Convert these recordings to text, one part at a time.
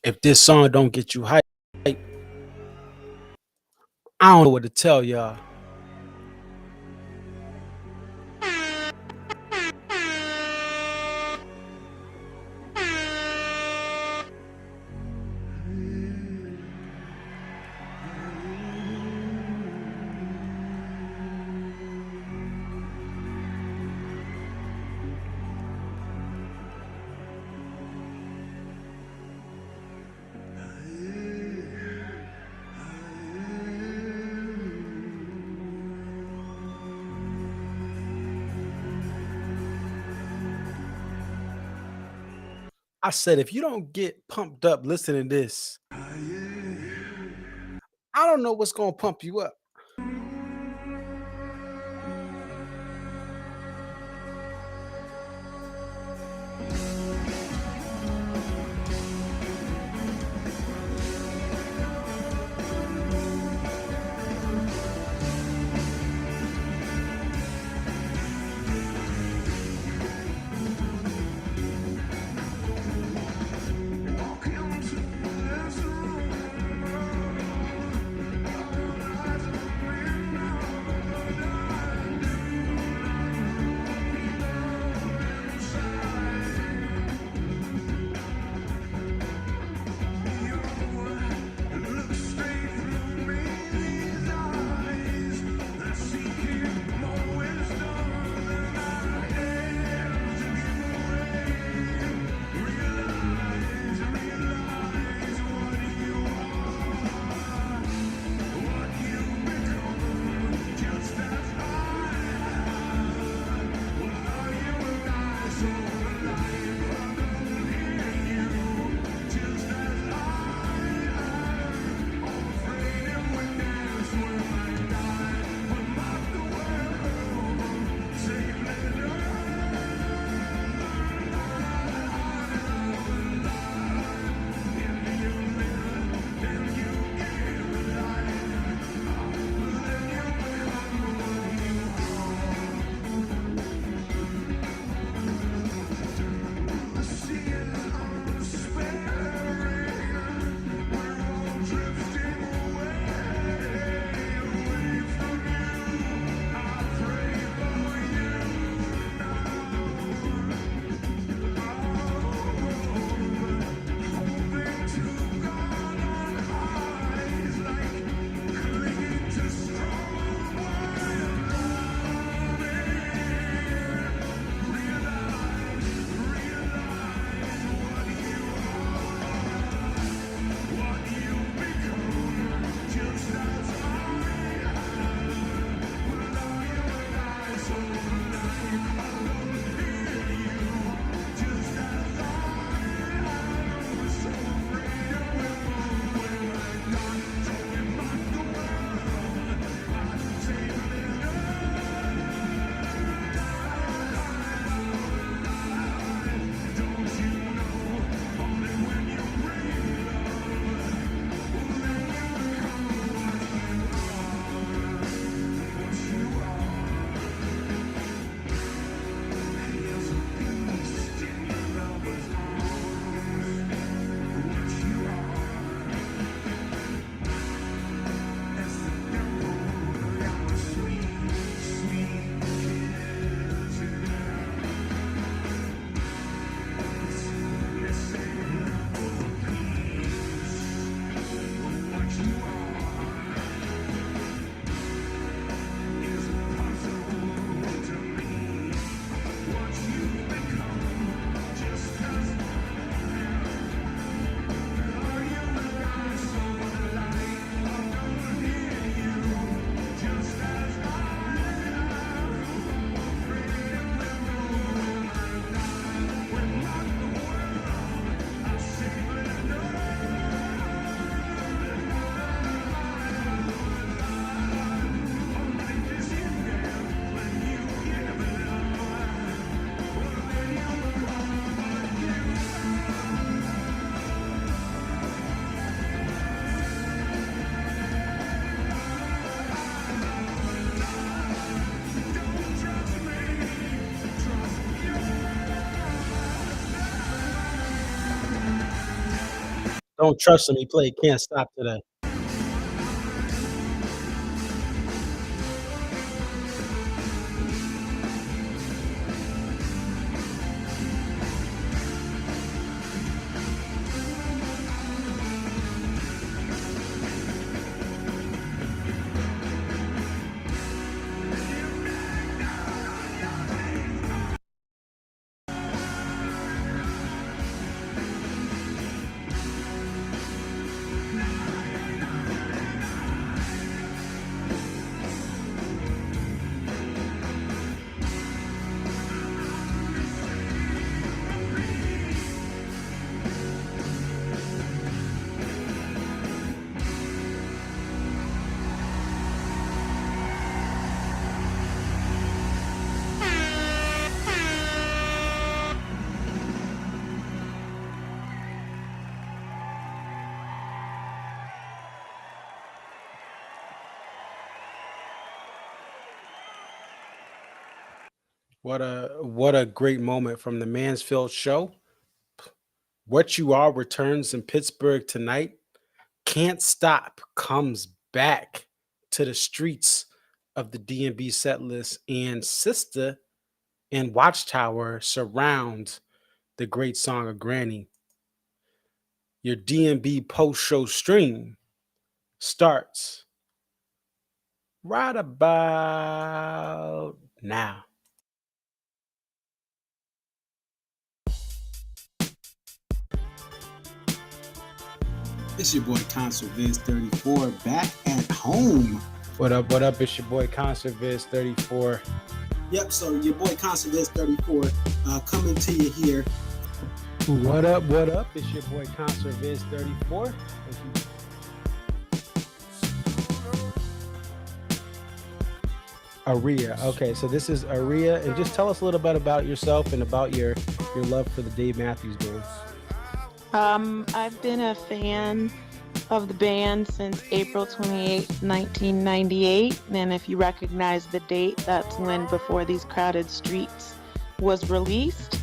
If this song don't get you hype, I don't know what to tell y'all. I said, if you don't get pumped up listening to this, I don't know what's gonna pump you up. Don't trust him. He played Can't Stop today. What a great moment from the Mansfield show. What You Are returns in Pittsburgh tonight. Can't Stop comes back to the streets of the D&B set list, and Sister and Watchtower surround the great song of Granny. Your D&B post-show stream starts right about now. It's your boy Concert Viz 34 back at home. What up? What up? It's your boy Concert Viz 34. Yep, so your boy Concert Viz 34 coming to you here. What up? What up? It's your boy Concert Viz 34. Aria. Okay, so this is Aria, and just tell us a little bit about yourself and about your love for the Dave Matthews Band. I've been a fan of the band since April 28, 1998. And if you recognize the date, that's when Before These Crowded Streets was released.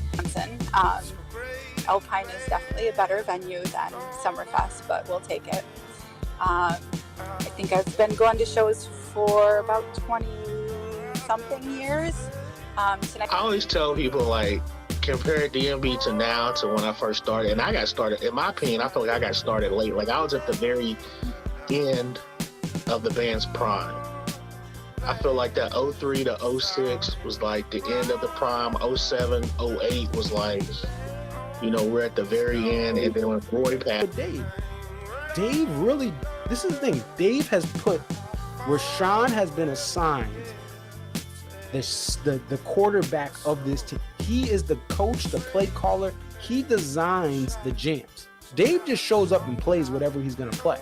Alpine is definitely a better venue than Summerfest, but we'll take it. I think I've been going to shows for about 20-something years. I always tell people, like, compare DMB to now to when I first started. And I got started, in my opinion, I feel like I got started late. Like, I was at the very end of the band's prime. I feel like that 03 to 06 was like the end of the prime. 07, 08 was like, you know, we're at the very end. And then when Roy passed. Dave really, this is the thing. Dave has put, Rashawn has been assigned the quarterback of this team. He is the coach, the play caller. He designs the jams. Dave just shows up and plays whatever he's going to play.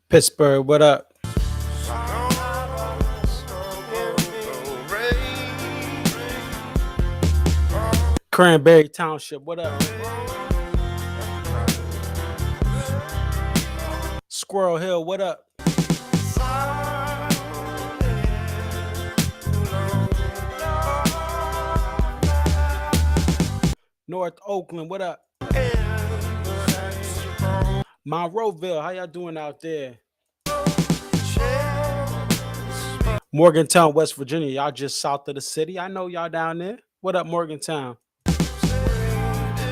Pittsburgh, what up? Cranberry Township, what up? Squirrel Hill, what up? North Oakland, what up? Monroeville, how y'all doing out there? Morgantown, West Virginia, y'all just south of the city. I know y'all down there. What up, Morgantown?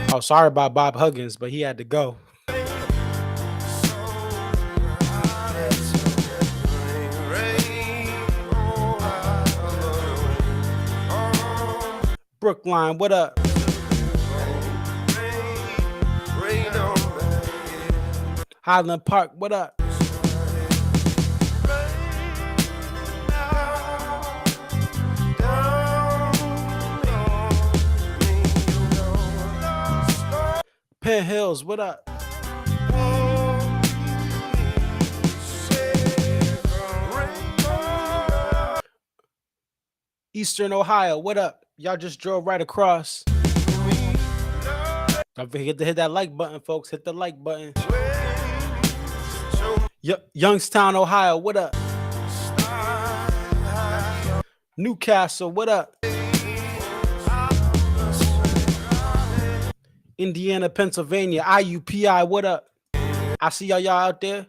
Oh, sorry about Bob Huggins, but he had to go. Brookline, what up? Highland Park, what up? Penn Hills, what up? Eastern Ohio, what up? Y'all just drove right across. Don't forget to hit that like button, folks. Hit the like button. Youngstown, Ohio, what up? Newcastle, what up? Indiana, Pennsylvania, IUPI, what up? I see y'all out there.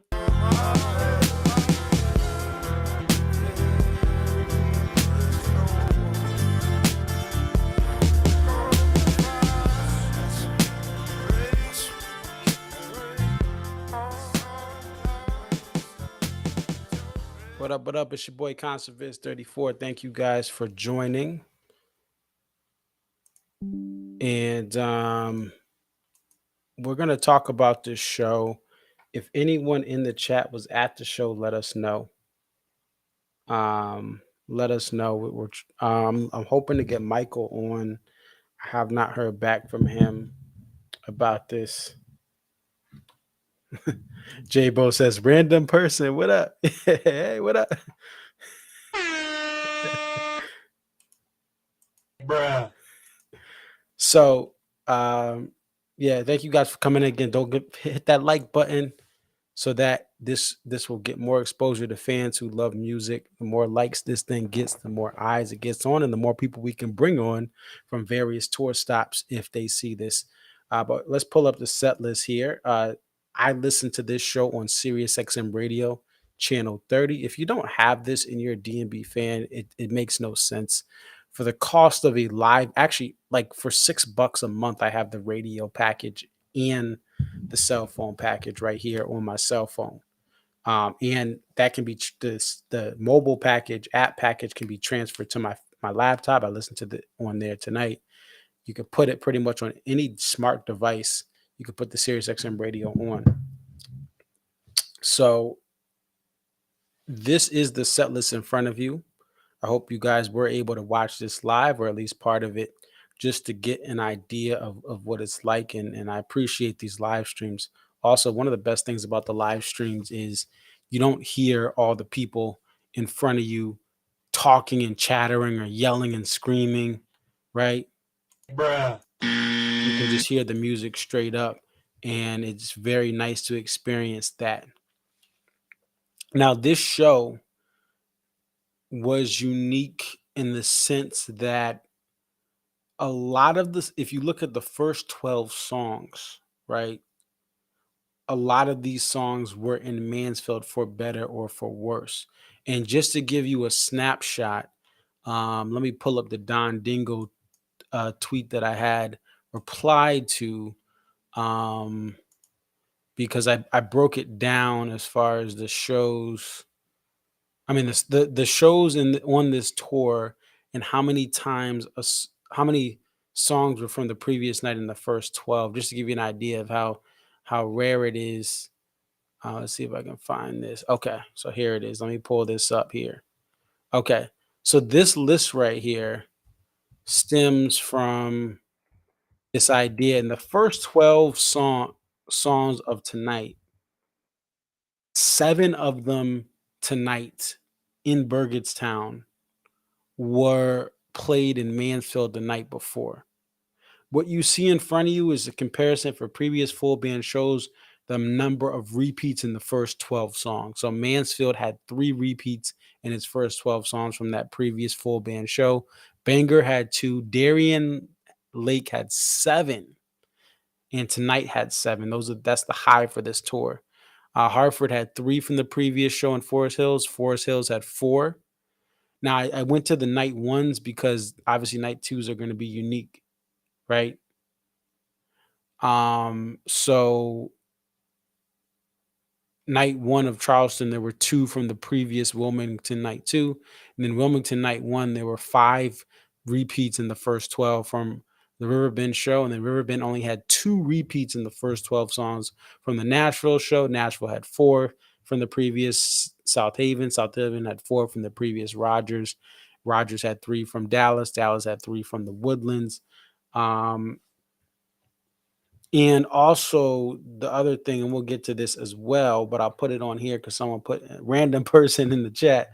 What up, what up? It's your boy Conservist34. Thank you guys for joining. And we're going to talk about this show. If anyone in the chat was at the show, let us know. Let us know. I'm hoping to get Michael on. I have not heard back from him about this. J-Bo says, random person, what up? Hey, what up? Bruh. So, yeah, thank you guys for coming in again. Don't hit that like button so that this will get more exposure to fans who love music. The more likes this thing gets, the more eyes it gets on, and the more people we can bring on from various tour stops if they see this. But let's pull up the set list here. I listen to this show on Sirius XM Radio, channel 30. If you don't have this and you're a D&B fan, it makes no sense. For the cost of a live, actually, like for $6 a month, I have the radio package and the cell phone package right here on my cell phone. And that can be the mobile package, app package can be transferred to my laptop. I listened to on there tonight. You can put it pretty much on any smart device. You can put the Sirius XM radio on. So this is the set list in front of you. I hope you guys were able to watch this live, or at least part of it, just to get an idea of what it's like. And I appreciate these live streams. Also, one of the best things about the live streams is you don't hear all the people in front of you talking and chattering or yelling and screaming, right? Bruh. You can just hear the music straight up, and it's very nice to experience that. Now, this show was unique in the sense that a lot of this, if you look at the first 12 songs, right? A lot of these songs were in Mansfield for better or for worse. And just to give you a snapshot, let me pull up the Don Dingo tweet that I had replied to, because I broke it down as far as the shows. I mean, the shows on this tour, and how many times, how many songs were from the previous night in the first 12, just to give you an idea of how rare it is. Let's see if I can find this. Okay, so here it is. Let me pull this up here. Okay, so this list right here stems from this idea. In the first 12 songs of tonight, 7 of them tonight in Burgettstown were played in Mansfield the night before. What you see in front of you is a comparison for previous full band shows, the number of repeats in the first 12 songs. So Mansfield had 3 repeats in its first 12 songs from that previous full band show. Bangor had 2. Darien Lake had 7. And tonight had 7. That's the high for this tour. Hartford had 3 from the previous show in Forest Hills. Forest Hills had 4. Now, I went to the night ones because obviously night twos are going to be unique, right? So night 1 of Charleston, there were 2 from the previous Wilmington night 2. And then Wilmington night 1, there were 5 repeats in the first 12 from the Riverbend show. And then Riverbend only had 2 repeats in the first 12 songs from the Nashville show. Nashville had 4 from the previous South Haven. South Haven had 4 from the previous Rogers. Rogers had 3 from Dallas. Dallas had 3 from the Woodlands. And also the other thing, and we'll get to this as well, but I'll put it on here because someone put a random person in the chat,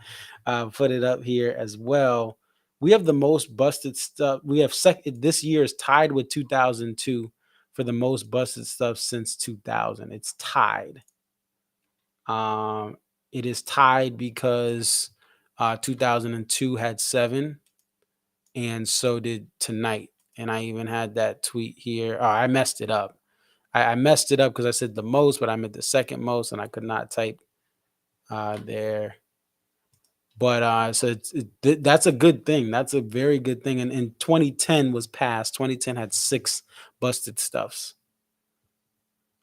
put it up here as well. We have the most busted stuff. We have this year is tied with 2002 for the most busted stuff since 2000. It's tied. Um, it is tied because 2002 had 7, and so did Tonight. And I even had that tweet here. Oh, I messed it up. I messed it up because I said the most, but I meant the second most, and I could not type there. But that's a good thing. That's a very good thing. And 2010 was passed. 2010 had 6 busted stuffs.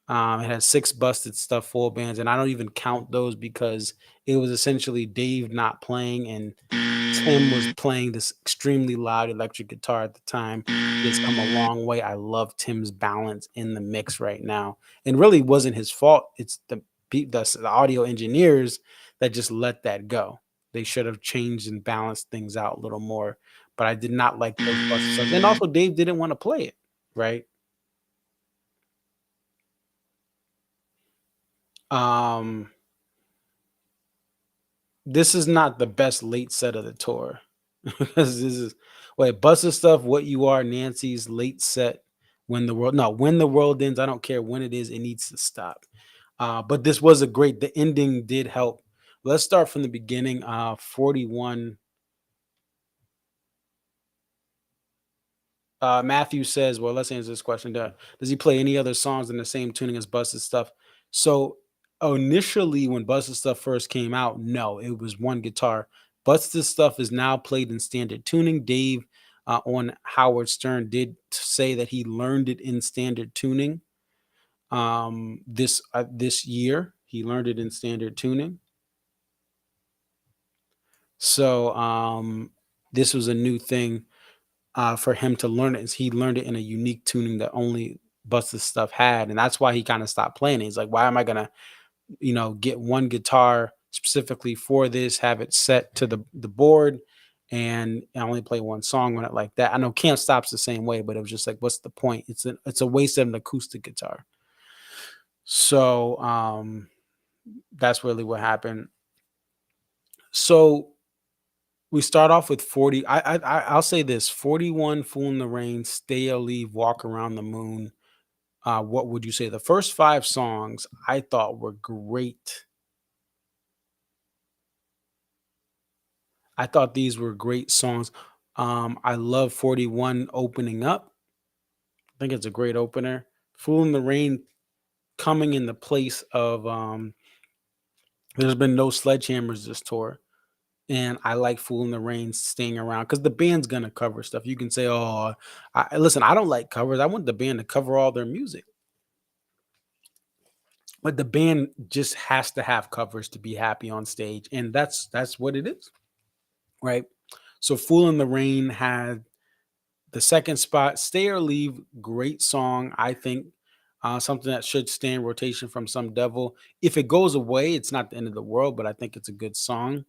It has 6 busted stuff full bands, and I don't even count those because it was essentially Dave not playing and Tim was playing this extremely loud electric guitar at the time. It's come a long way. I love Tim's balance in the mix right now. And really wasn't his fault. It's the audio engineers that just let that go. They should have changed and balanced things out a little more. But I did not like those busted stuff. And also Dave didn't want to play it, right? Um this is not the best late set of the tour. Because this is busted stuff, What You Are, Nancy's late set, When the World Ends. I don't care when it is, it needs to stop. But this was the ending did help. Let's start from the beginning. 41. Matthew says, well, let's answer this question. Does he play any other songs in the same tuning as Busted Stuff? So initially, when Busted Stuff first came out, no, it was one guitar. Busted Stuff is now played in standard tuning. Dave on Howard Stern did say that he learned it in standard tuning. This year, he learned it in standard tuning. So this was a new thing for him to learn it. He learned it in a unique tuning that only Busted Stuff had, and that's why he kind of stopped playing it. He's like, why am I gonna, get one guitar specifically for this, have it set to the board, and I only play one song on it like that. I know Can't Stop's the same way, but it was just like, what's the point? It's a waste of an acoustic guitar. So that's really what happened. So we start off with 40. I'll say this: 41, Fool in the Rain, Stay or Leave, Walk Around the Moon. What would you say? The first 5 songs I thought were great. I thought these were great songs. I love 41 opening up. I think it's a great opener. Fool in the Rain coming in the place of there's been no Sledgehammers this tour. And I like Fool in the Rain staying around because the band's gonna cover stuff. You can say, "Oh, listen, I don't like covers. I want the band to cover all their music." But the band just has to have covers to be happy on stage, and that's what it is, right? So, "Fool in the Rain" had the second spot. "Stay or Leave," great song, I think. Something that should stay in rotation from Some Devil. If it goes away, it's not the end of the world, but I think it's a good song.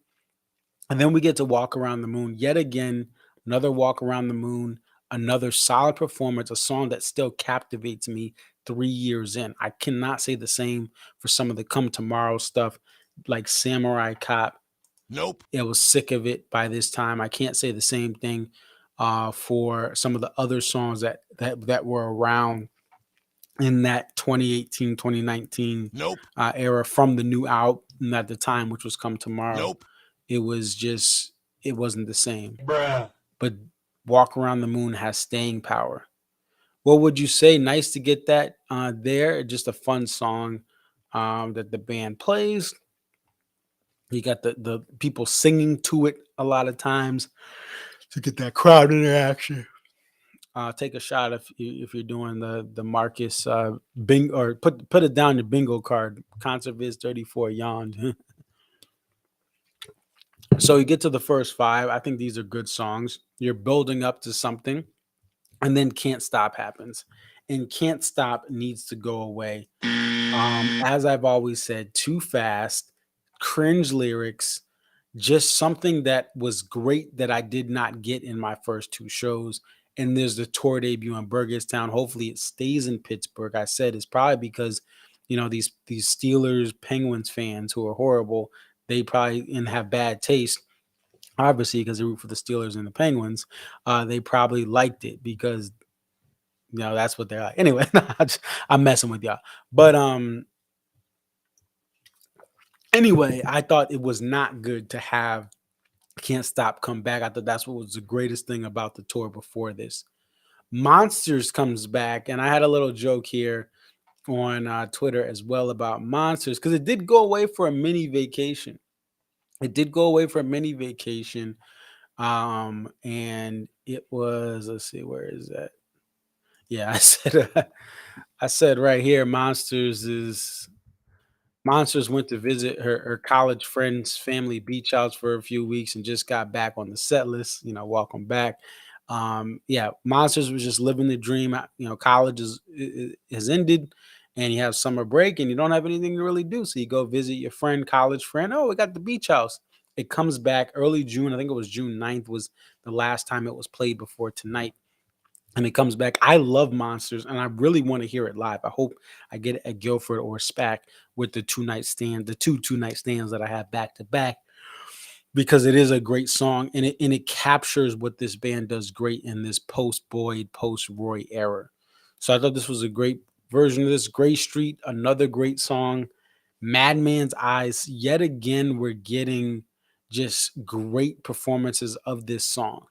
And then we get to Walk Around the Moon yet again, another Walk Around the Moon, another solid performance, a song that still captivates me 3 years in. I cannot say the same for some of the Come Tomorrow stuff like Samurai Cop. Nope. I was sick of it by this time. I can't say the same thing for some of the other songs that were around in that 2018, 2019 Nope. Era from the new album at the time, which was Come Tomorrow. Nope. It wasn't the same. Bruh. But Walk Around the Moon has staying power. What would you say? Nice to get that there. Just a fun song that the band plays. You got the people singing to it a lot of times to get that crowd interaction. Take a shot if you're doing the Marcus bingo, or put it down your bingo card. Concert Viz 34 yawned. So you get to the first 5. I think these are good songs. You're building up to something, and then Can't Stop happens. And Can't Stop needs to go away. As I've always said, too fast, cringe lyrics, just something that was great that I did not get in my first 2 shows. And there's the tour debut in Burgettstown. Hopefully it stays in Pittsburgh. I said it's probably because, these Steelers, Penguins fans who are horrible, they probably and have bad taste, obviously, because they root for the Steelers and the Penguins. They probably liked it because That's what they're like. Anyway, I'm messing with y'all. But anyway, I thought it was not good to have Can't Stop come back. I thought that's what was the greatest thing about the tour before this. Monsters comes back, and I had a little joke here on Twitter as well about Monsters because it did go away for a mini vacation. It did go away for a mini vacation, and it was, let's see, where is that? Yeah, I said right here, Monsters went to visit her college friend's family beach house for a few weeks and just got back on the set list. Welcome back. Yeah, Monsters was just living the dream. College has ended, and you have summer break, and you don't have anything to really do. So you go visit your college friend. Oh, we got the beach house. It comes back early June. I think it was June 9th was the last time it was played before tonight. And it comes back. I love Monsters, and I really want to hear it live. I hope I get it at Guilford or SPAC with the two-night stands that I have back to back, because it is a great song, and it captures what this band does great in this post Boyd, post Roy era. So I thought this was a great version of this. Gray Street, another great song. Madman's Eyes, yet again, we're getting just great performances of this song.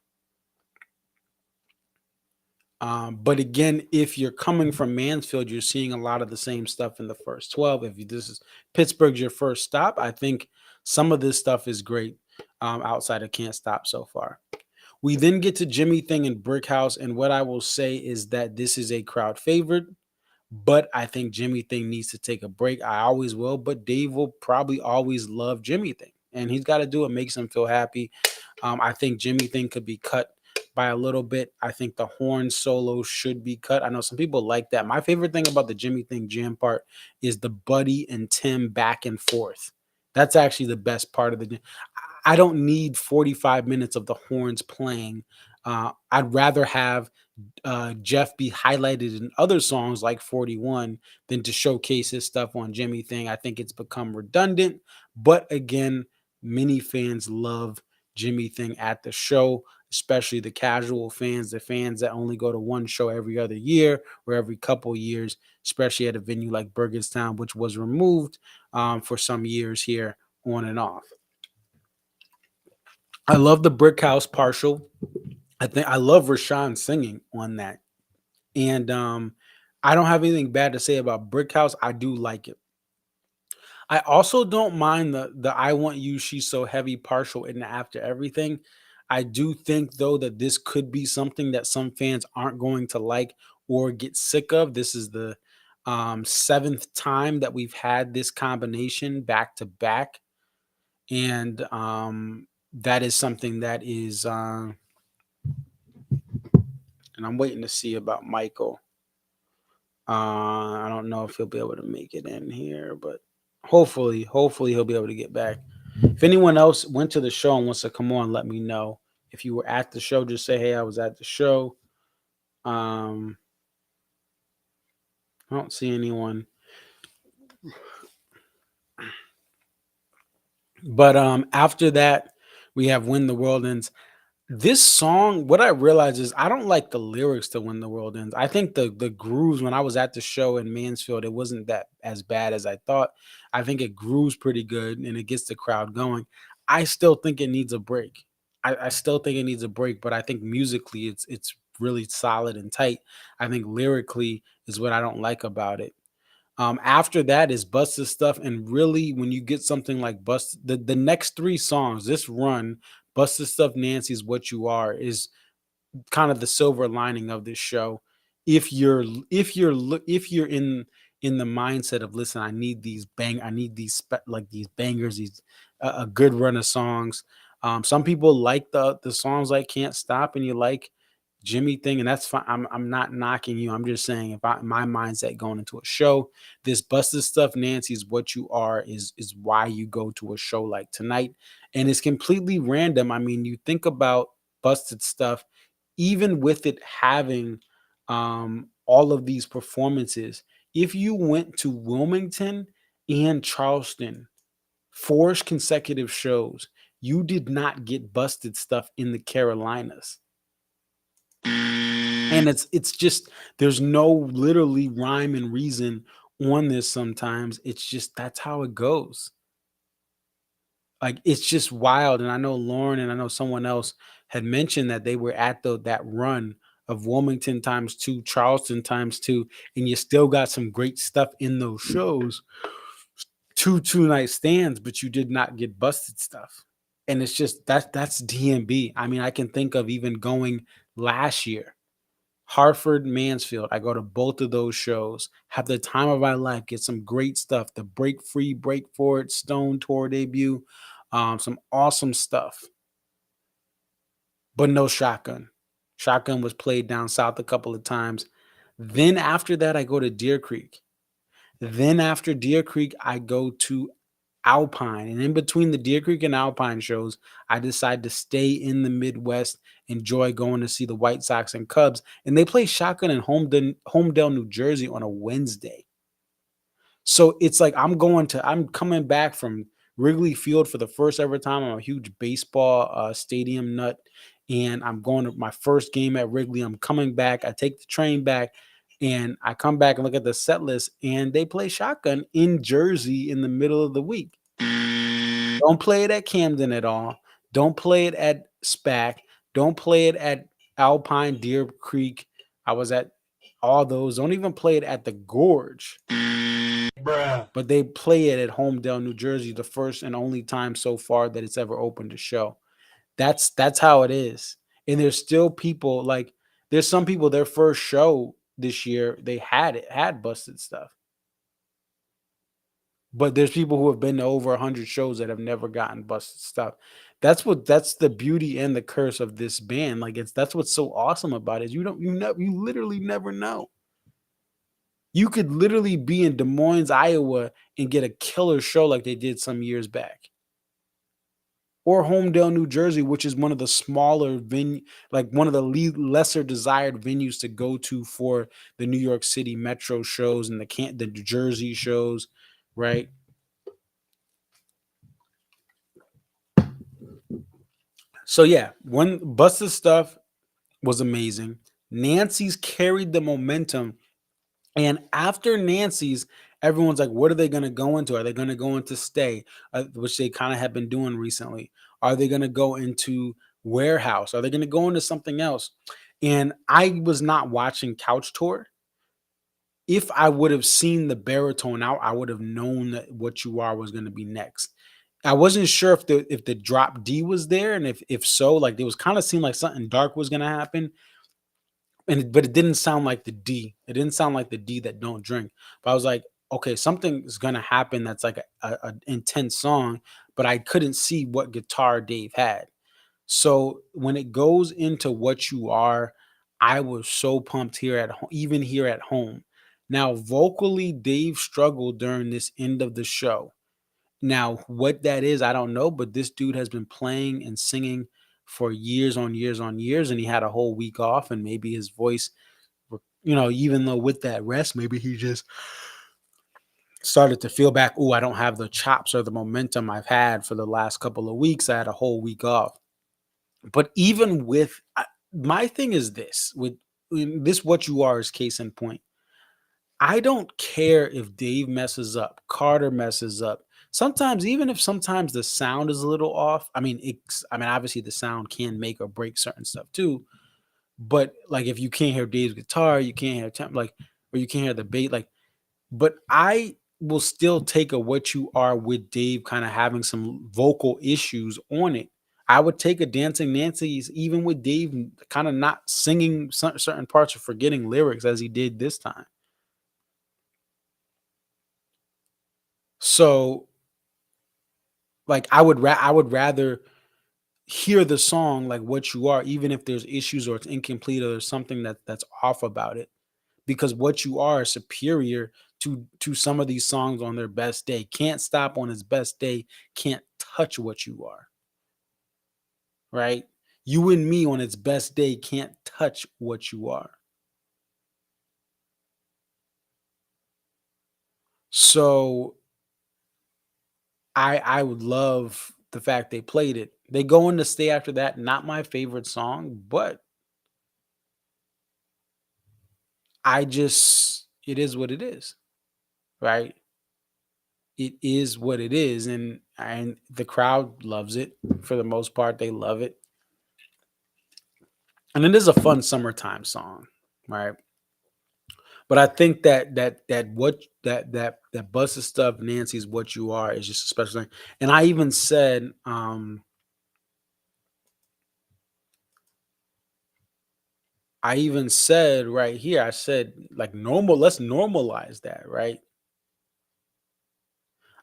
But again, if you're coming from Mansfield, you're seeing a lot of the same stuff in the first 12. If this is Pittsburgh's your first stop, I think some of this stuff is great outside of Can't Stop so far. We then get to Jimmy Thing and Brick House, and what I will say is that this is a crowd favorite, but I think Jimmy Thing needs to take a break. I always will, but Dave will probably always love Jimmy Thing, and he's got to do what makes him feel happy. I think Jimmy Thing could be cut by a little bit. I think the horn solo should be cut. I know some people like that. My favorite thing about the Jimmy Thing jam part is the Buddy and Tim back and forth. That's actually the best part of the jam. I don't need 45 minutes of the horns playing. I'd rather have Jeff be highlighted in other songs like 41 than to showcase his stuff on Jimmy Thing. I think it's become redundant, but again, many fans love Jimmy Thing at the show, especially the casual fans, the fans that only go to one show every other year or every couple years, especially at a venue like Burgettstown, which was removed for some years here on and off. I love the Brick House partial. I love Rashawn singing on that. And I don't have anything bad to say about Brick House. I do like it. I also don't mind the I Want You, She's So Heavy partial in the After Everything. I do think, though, that this could be something that some fans aren't going to like or get sick of. This is the seventh time that we've had this combination back to back. And that is something that is, and I'm waiting to see about Michael. I don't know if he'll be able to make it in here, but hopefully he'll be able to get back. If anyone else went to the show and wants to come on, let me know. If you were at the show, just say, hey, I was at the show. I don't see anyone. But after that, we have When the World Ends. This song, what I realized is I don't like the lyrics to When the World Ends. I think the grooves, when I was at the show in Mansfield, it wasn't that as bad as I thought. I think it grooves pretty good and it gets the crowd going. I still think it needs a break. I still think it needs a break, but I think musically it's really solid and tight. I think lyrically is what I don't like about it. After that is Busted Stuff, and really when you get something like the next three songs, this run, Busted Stuff, Nancy's What You Are, is kind of the silver lining of this show. If you're in the mindset of, listen, I need these these bangers, these a good run of songs. Some people like the songs like Can't Stop, and you like Jimmy Thing, and that's fine. I'm not knocking you. I'm just saying, if my mindset going into a show, this Busted Stuff, Nancy's What You Are is why you go to a show like tonight. And it's completely random. I mean, you think about Busted Stuff, even with it having all of these performances. If you went to Wilmington and Charleston 4 consecutive shows, you did not get Busted Stuff in the Carolinas. And it's just there's no literally rhyme and reason on this sometimes. It's just that's how it goes. Like it's just wild. And I know Lauren and I know someone else had mentioned that they were at that run of Wilmington times two, Charleston times two, and you still got some great stuff in those shows. Two-night stands, but you did not get busted stuff. And it's just that's DMB. I mean, I can think of even going last year. Hartford, Mansfield. I go to both of those shows, have the time of my life, get some great stuff. The Break Free, Break Forward, Stone tour debut, some awesome stuff. But no Shotgun. Shotgun was played down south a couple of times. Then after that, I go to Deer Creek. Then after Deer Creek, I go to Alpine. And in between the Deer Creek and Alpine shows, I decide to stay in the Midwest, enjoy going to see the White Sox and Cubs. And they play Shotgun in Homedale, New Jersey on a Wednesday. So it's like I'm coming back from Wrigley Field for the first ever time. I'm a huge baseball stadium nut. And I'm going to my first game at Wrigley. I'm coming back. I take the train back. And I come back and look at the set list, and they play Shotgun in Jersey in the middle of the week. Don't play it at Camden at all. Don't play it at SPAC. Don't play it at Alpine, Deer Creek. I was at all those. Don't even play it at the Gorge. Bruh. But they play it at Homedale, New Jersey, the first and only time so far that it's ever opened a show. That's how it is. And there's still people like there's some people their first show this year they had busted stuff. But there's people who have been to over 100 shows that have never gotten busted stuff. That's the beauty and the curse of this band. Like that's what's so awesome about it. You literally never know. You could literally be in Des Moines, Iowa and get a killer show like they did some years back. Or Homedale, New Jersey, which is one of the smaller like one of the lesser desired venues to go to for the New York City Metro shows and the New Jersey shows, right? So yeah, one Busted stuff was amazing. Nancy's carried the momentum, and after Nancy's, everyone's like, what are they going to go into? Are they going to go into Stay, which they kind of have been doing recently? Are they going to go into Warehouse? Are they going to go into something else? And I was not watching Couch Tour. If I would have seen the baritone out, I would have known that What You Are was going to be next. I wasn't sure if the drop D was there, and if so, like it was kind of seemed like something dark was going to happen. But it didn't sound like the D. It didn't sound like the D that Don't Drink. But I was like, okay, something is gonna happen that's like a intense song, but I couldn't see what guitar Dave had. So when it goes into What You Are, I was so pumped even here at home. Now, vocally, Dave struggled during this end of the show. Now, what that is, I don't know, but this dude has been playing and singing for years on years on years, and he had a whole week off, and maybe his voice, even though with that rest, maybe he just started to feel back, I don't have the chops or the momentum I've had for the last couple of weeks. I had a whole week off. But even with, my thing is this, with this What You Are is case in point. I don't care if Dave messes up, Carter messes up. Sometimes the sound is a little off. I mean, obviously the sound can make or break certain stuff too. But like, if you can't hear Dave's guitar, you can't hear or you can't hear the bass. But I will still take a What You Are with Dave kind of having some vocal issues on it. I would take a Dancing Nancy's even with Dave kind of not singing certain parts or forgetting lyrics as he did this time. So, like, I would rather hear the song like What You Are, even if there's issues or it's incomplete or there's something that's off about it, because What You Are is superior to some of these songs on their best day. Can't Stop on his best day can't touch What You Are, right? You and Me on its best day can't touch What You Are. So I would love the fact they played it. They go into Stay after that. Not my favorite song, but it is what it is, right? It is what it is, and the crowd loves it for the most part. They love it, and it is a fun summertime song, right? But I think that busted stuff, Nancy's What You Are is just a special thing. And I even said right here, I said like let's normalize that, right?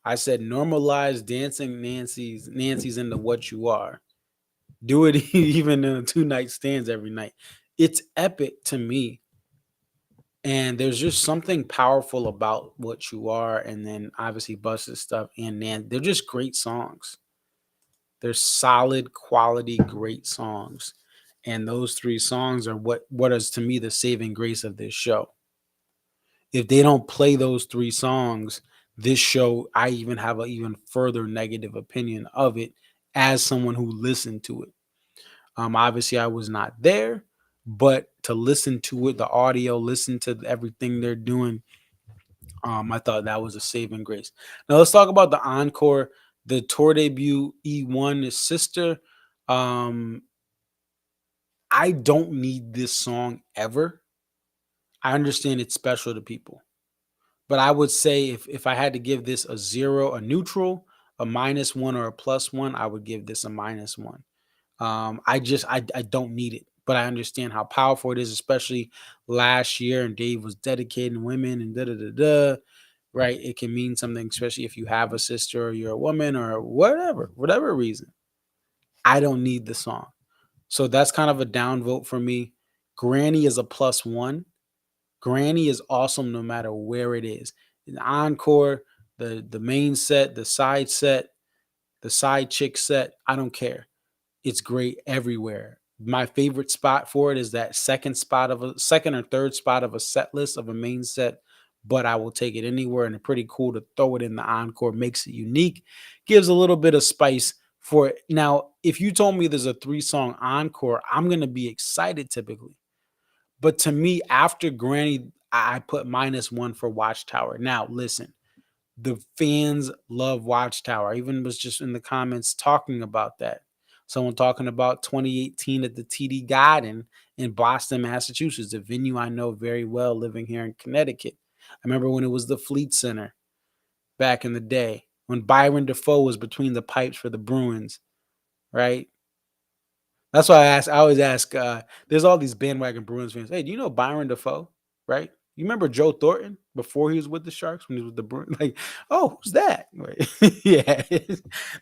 I said normalize dancing Nancy's into What You Are. Do it even in 2 night stands every night. It's epic to me. And there's just something powerful about What You Are, and then obviously Busted Stuff and Nan. They're just great songs. They're solid, quality, great songs. And those 3 songs are what is to me the saving grace of this show. If they don't play those 3 songs, this show, I even have an even further negative opinion of it as someone who listened to it. Obviously, I was not there, but to listen to it, the audio, listen to everything they're doing, I thought that was a saving grace. Now let's talk about the encore, the tour debut E1 is Sister. Um, I don't need this song ever. I understand it's special to people, but I would say if I had to give this a 0, a neutral, a -1, or a +1, I would give this a -1. I don't need it, but I understand how powerful it is, especially last year. And Dave was dedicating women and da da da da. Right? It can mean something, especially if you have a sister or you're a woman or whatever reason. I don't need the song, so that's kind of a downvote for me. Granny is a +1. Granny is awesome no matter where it is. An encore, the main set, the side chick set. I don't care. It's great everywhere. My favorite spot for it is that second or third spot of a set list of a main set, but I will take it anywhere, and it's pretty cool to throw it in the encore. Makes it unique, gives a little bit of spice for it. Now, if you told me there's a 3-song encore, I'm gonna be excited typically. But to me, after Granny, I put -1 for Watchtower. Now, listen, the fans love Watchtower. I even was just in the comments talking about that. Someone talking about 2018 at the TD Garden in Boston, Massachusetts, a venue I know very well living here in Connecticut. I remember when it was the Fleet Center back in the day, when Byron Defoe was between the pipes for the Bruins, right? That's why I always ask, there's all these bandwagon Bruins fans. Hey, do you know Byron Defoe? Right? You remember Joe Thornton before he was with the Sharks, when he was with the Bruins? Like, oh, who's that? Right. Yeah.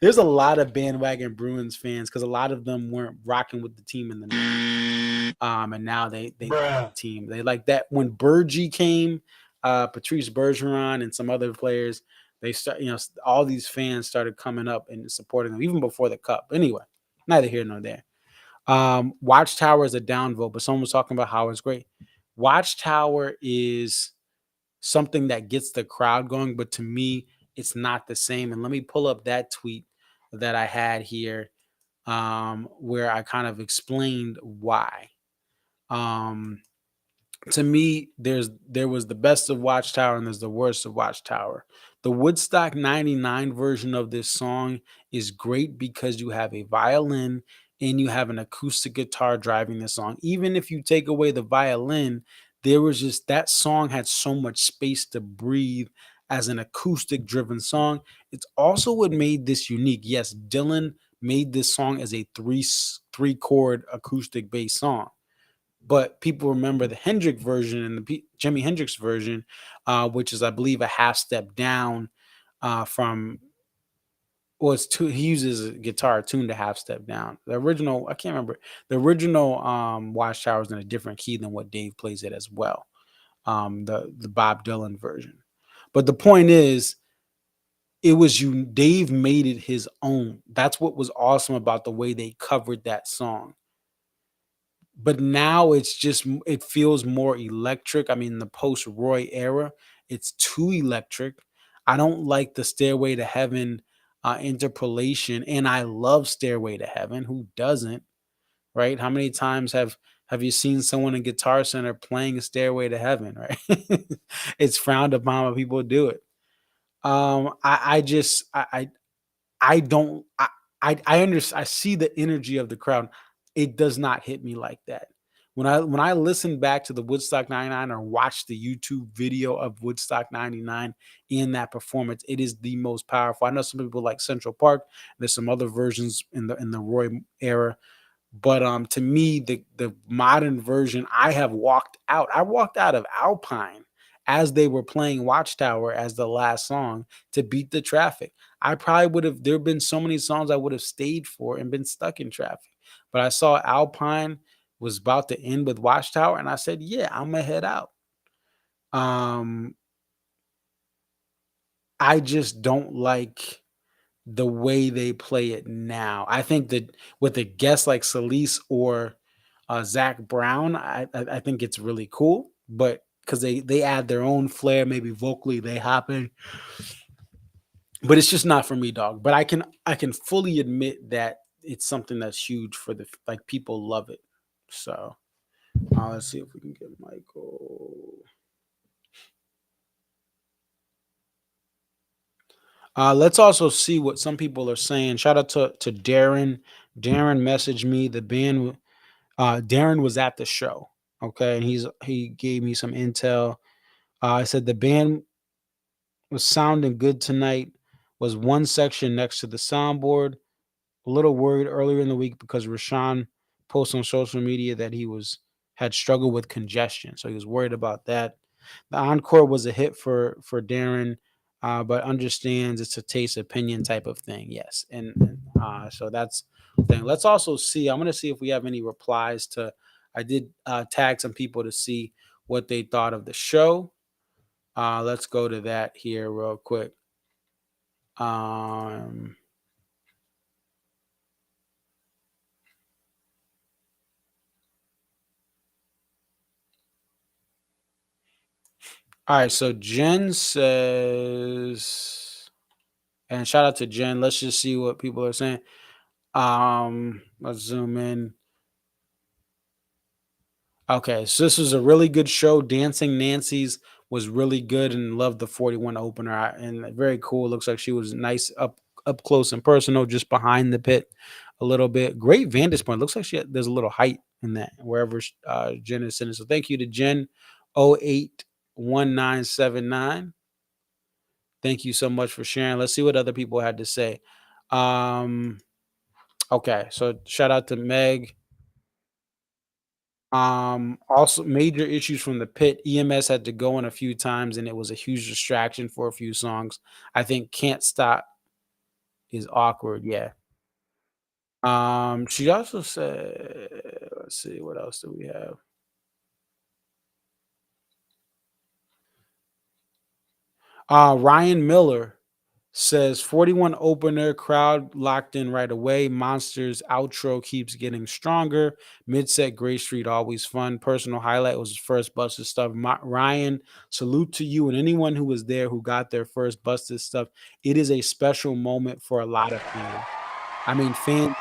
There's a lot of bandwagon Bruins fans because a lot of them weren't rocking with the team in the and now they like the team. They like that when Bergie came, Patrice Bergeron and some other players, they start, all these fans started coming up and supporting them even before the cup. Anyway, neither here nor there. Watchtower is a downvote, but someone was talking about how it's great. Watchtower is something that gets the crowd going, but to me, it's not the same. And let me pull up that tweet that I had here, where I kind of explained why. To me, there was the best of Watchtower and there's the worst of Watchtower. The Woodstock 99 version of this song is great because you have a violin and you have an acoustic guitar driving the song. Even if you take away the violin, there was just that song had so much space to breathe as an acoustic driven song. It's also what made this unique. Yes, Dylan made this song as a three chord acoustic bass song, but people remember the Hendrix version and the Jimi Hendrix version, which is, I believe, a half step down from. Well, he uses a guitar tuned a half step down. The original, I can't remember. The original Watchtower is in a different key than what Dave plays it as well. The Bob Dylan version. But the point is, Dave made it his own. That's what was awesome about the way they covered that song. But now it feels more electric. I mean, the post Roy era, it's too electric. I don't like the Stairway to Heaven interpolation, and I love Stairway to Heaven. Who doesn't? Right? How many times have Have you seen someone in Guitar Center playing Stairway to Heaven, right? It's frowned upon when people do it. I just I don't I understand. I see the energy of the crowd. It does not hit me like that. When I listen back to the Woodstock 99 or watch the YouTube video of Woodstock 99 in that performance, it is the most powerful. I know some people like Central Park. There's some other versions in the Roy era, but to me, the modern version, I have walked out. I walked out of Alpine as they were playing Watchtower as the last song to beat the traffic. I probably would have, there have been so many songs I would have stayed for and been stuck in traffic. But I saw Alpine was about to end with Watchtower, and I said, yeah, I'm gonna head out. Um, I just don't like the way they play it now. I think that with a guest like Solis or Zach Brown, I think it's really cool, but because they add their own flair, maybe vocally they hop in, but it's just not for me, dog. But I can fully admit that it's something that's huge for the like people love it. So let's see if we can get Michael. Let's also see what some people are saying. Shout out to Darren. Darren messaged me. The band Darren was at the show. Okay, and he gave me some intel. I said the band was sounding good tonight. Was one section next to the soundboard. A little worried earlier in the week because Rashawn posted on social media that he had struggled with congestion, so he was worried about that. The encore was a hit for Darren, but understands it's a taste opinion type of thing. Yes, and so that's the thing. Let's also see. I'm gonna see if we have any replies to. I did tag some people to see what they thought of the show. Let's go to that here real quick. Um, all right, so Jen says, and shout out to Jen. Let's just see what people are saying. Let's zoom in. Okay, so this was a really good show. Dancing Nancy's was really good and loved the 41 opener and very cool. Looks like she was nice up close and personal, just behind the pit a little bit. Great vantage point. Looks like there's a little height in that wherever Jen is sitting. So thank you to Jen 081979. Thank you so much for sharing. Let's see what other people had to say. Okay, so shout out to Meg. Also major issues from the pit. EMS had to go in a few times and it was a huge distraction for a few songs. I think Can't Stop is awkward. Yeah. She also said, let's see, what else do we have? Ryan Miller says 41 opener, crowd locked in right away. Monsters outro keeps getting stronger. Mid-set Gray Street always fun. Personal highlight was his first Busted stuff. Ryan, salute to you and anyone who was there who got their first Busted stuff. It is a special moment for a lot of fans. I mean, fans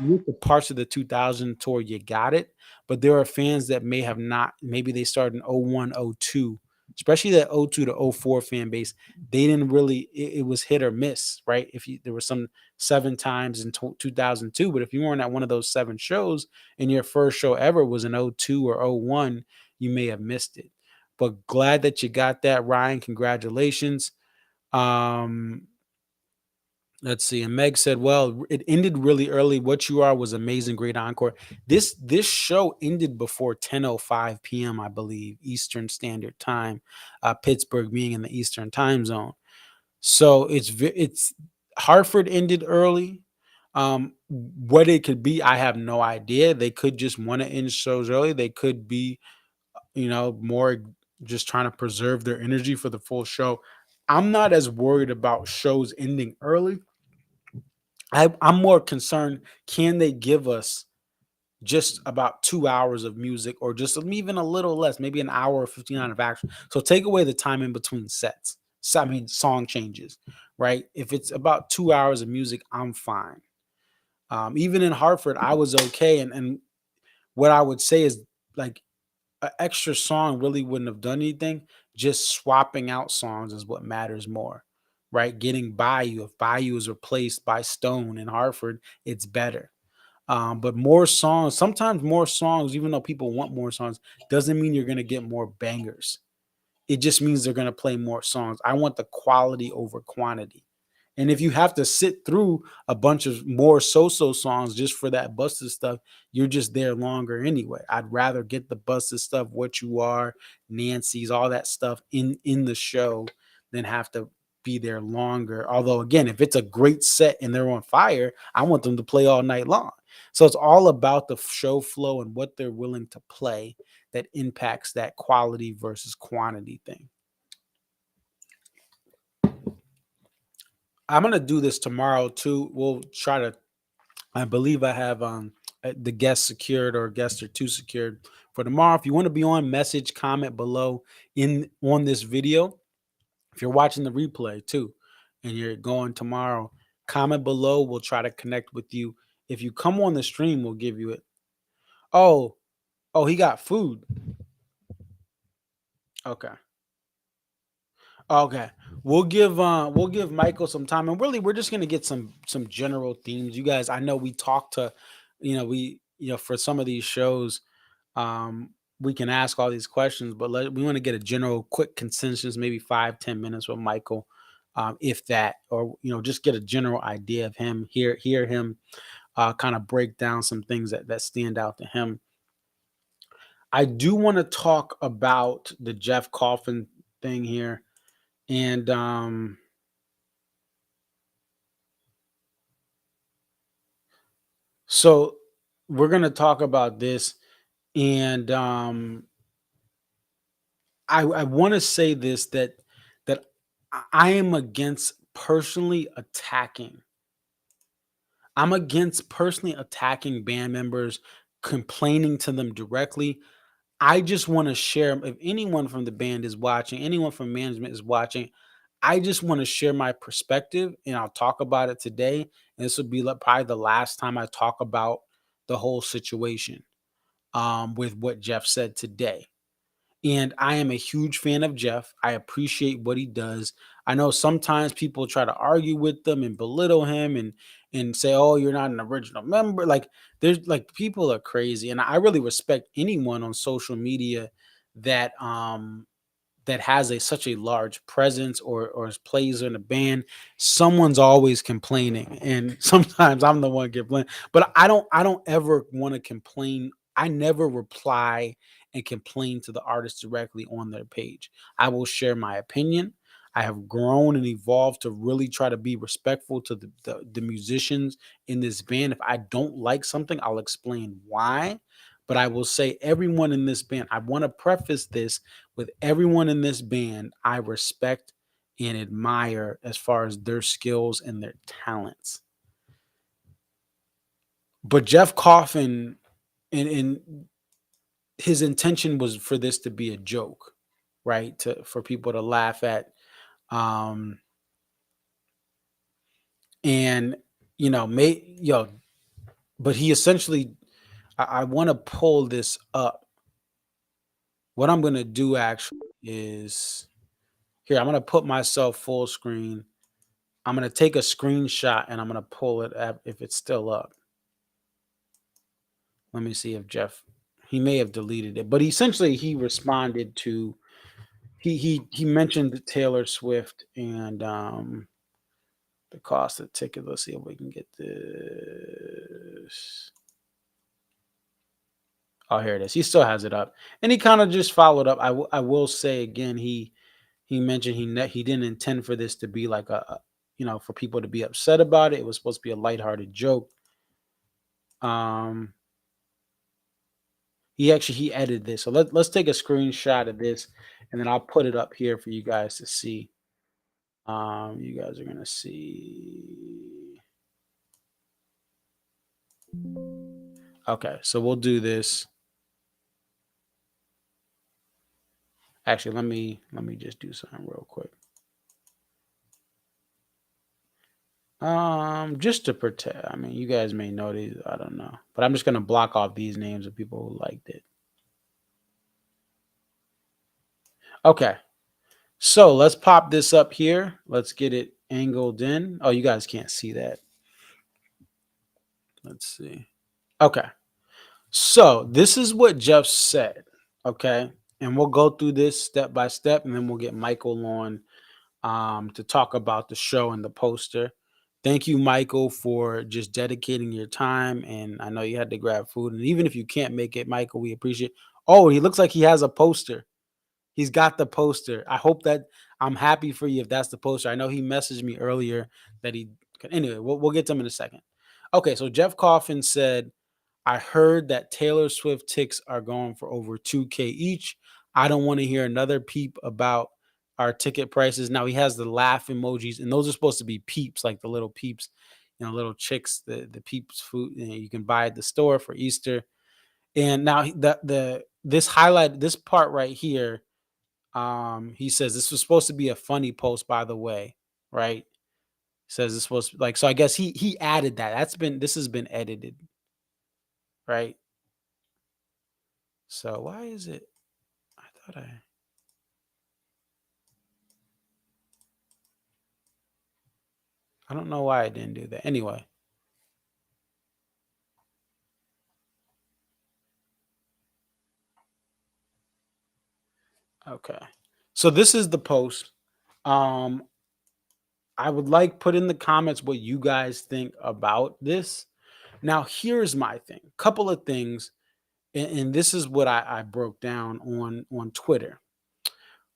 with the parts of the 2000 tour, you got it, but there are fans that may have not. Maybe they started in 01, 02, especially that 02 to 04 fan base. They didn't really, it was hit or miss, right? There were some 7 times in 2002, but if you weren't at one of those 7 shows and your first show ever was in 02 or 01, you may have missed it. But glad that you got that, Ryan. Congratulations. Let's see. And Meg said, well, it ended really early. What You Are was amazing. Great encore. This show ended before 10:05 p.m., I believe, Eastern Standard Time, Pittsburgh being in the Eastern time zone. So it's Hartford ended early. What it could be, I have no idea. They could just want to end shows early. They could be, more just trying to preserve their energy for the full show. I'm not as worried about shows ending early. I'm more concerned, can they give us just about 2 hours of music or just even a little less, maybe an hour or 15 of action. So take away the time in between sets. So, I mean, song changes, right? If it's about 2 hours of music, I'm fine. Even in Hartford, I was okay. And what I would say is like an extra song really wouldn't have done anything. Just swapping out songs is what matters more, right? Getting Bayou. If Bayou is replaced by Stone in Hartford, it's better. But more songs, sometimes more songs, even though people want more songs, doesn't mean you're going to get more bangers. It just means they're going to play more songs. I want the quality over quantity. And if you have to sit through a bunch of more so-so songs just for that busted stuff, you're just there longer anyway. I'd rather get the busted stuff, What You Are, Nancy's, all that stuff in the show than have to be there longer. Although again, if it's a great set and they're on fire, I want them to play all night long. So it's all about the show flow and what they're willing to play that impacts that quality versus quantity thing. I'm gonna do this tomorrow too. We'll try to. I believe I have the guest secured or guest or two secured for tomorrow. If you want to be on, message, comment below in on this video. If you're watching the replay too, and you're going tomorrow, comment below. We'll try to connect with you. If you come on the stream, we'll give you it. Oh, he got food. Okay. Okay. We'll give Michael some time, and really we're just gonna get some general themes. You guys, I know we talked to, for some of these shows, we can ask all these questions, but we want to get a general quick consensus, maybe 5-10 minutes with Michael, if that, or just get a general idea of him, hear him kind of break down some things that stand out to him. I do want to talk about the Jeff Coffin thing here. And so we're going to talk about this. And I want to say this, that I am against personally attacking. I'm against personally attacking band members, complaining to them directly. I just want to share, if anyone from the band is watching, anyone from management is watching, I just want to share my perspective, and I'll talk about it today. And this will be probably the last time I talk about the whole situation with what Jeff said today. And I am a huge fan of Jeff. I appreciate what he does. I know sometimes people try to argue with them and belittle him and say, "Oh, you're not an original member." Like there's like people are crazy, and I really respect anyone on social media that that has such a large presence or plays in a band. Someone's always complaining, and sometimes I'm the one complaining. But I don't ever want to complain. I never reply and complain to the artist directly on their page. I will share my opinion. I have grown and evolved to really try to be respectful to the musicians in this band. If I don't like something, I'll explain why. But I will say everyone in this band, I want to preface this with everyone in this band I respect and admire as far as their skills and their talents. But Jeff Coffin, and his intention was for this to be a joke, right? For people to laugh at. Um, and but he essentially, I want to pull this up. What I'm gonna do actually is here, I'm gonna put myself full screen. I'm gonna take a screenshot and I'm gonna pull it up if it's still up. Let me see if Jeff, he may have deleted it, but essentially he responded to, he mentioned Taylor Swift and the cost of the ticket. Let's see if we can get this. Oh, here it is. He still has it up, and he kind of just followed up. I will say again, he mentioned he didn't intend for this to be like for people to be upset about it. It was supposed to be a lighthearted joke. He edited this, so let's take a screenshot of this, and then I'll put it up here for you guys to see. You guys are gonna see. Okay, so we'll do this. Actually, let me just do something real quick. Just to protect. I mean, you guys may know these. I don't know, but I'm just gonna block off these names of people who liked it. Okay, so let's pop this up here. Let's get it angled in. Oh, you guys can't see that. Let's see. Okay, so this is what Jeff said. Okay, and we'll go through this step by step, and then we'll get Michael on to talk about the show and the poster. Thank you, Michael, for just dedicating your time. And I know you had to grab food. And even if you can't make it, Michael, we appreciate. Oh, he looks like he has a poster. He's got the poster. I hope that I'm happy for you if that's the poster. I know he messaged me earlier that he. Anyway, we'll get to him in a second. Okay, so Jeff Coffin said, I heard that Taylor Swift tickets are going for over 2K each. I don't want to hear another peep about our ticket prices. Now he has the laugh emojis, and those are supposed to be peeps, like the little peeps, little chicks, the peeps food you can buy at the store for Easter. And now this part right here, he says this was supposed to be a funny post, by the way, right? Says it's supposed to be like, so I guess he added that. This has been edited, right? So why is it? I don't know why I didn't do that. Anyway. Okay. So this is the post. I would like put in the comments what you guys think about this. Now, here's my thing. Couple of things, and this is what I broke down on Twitter.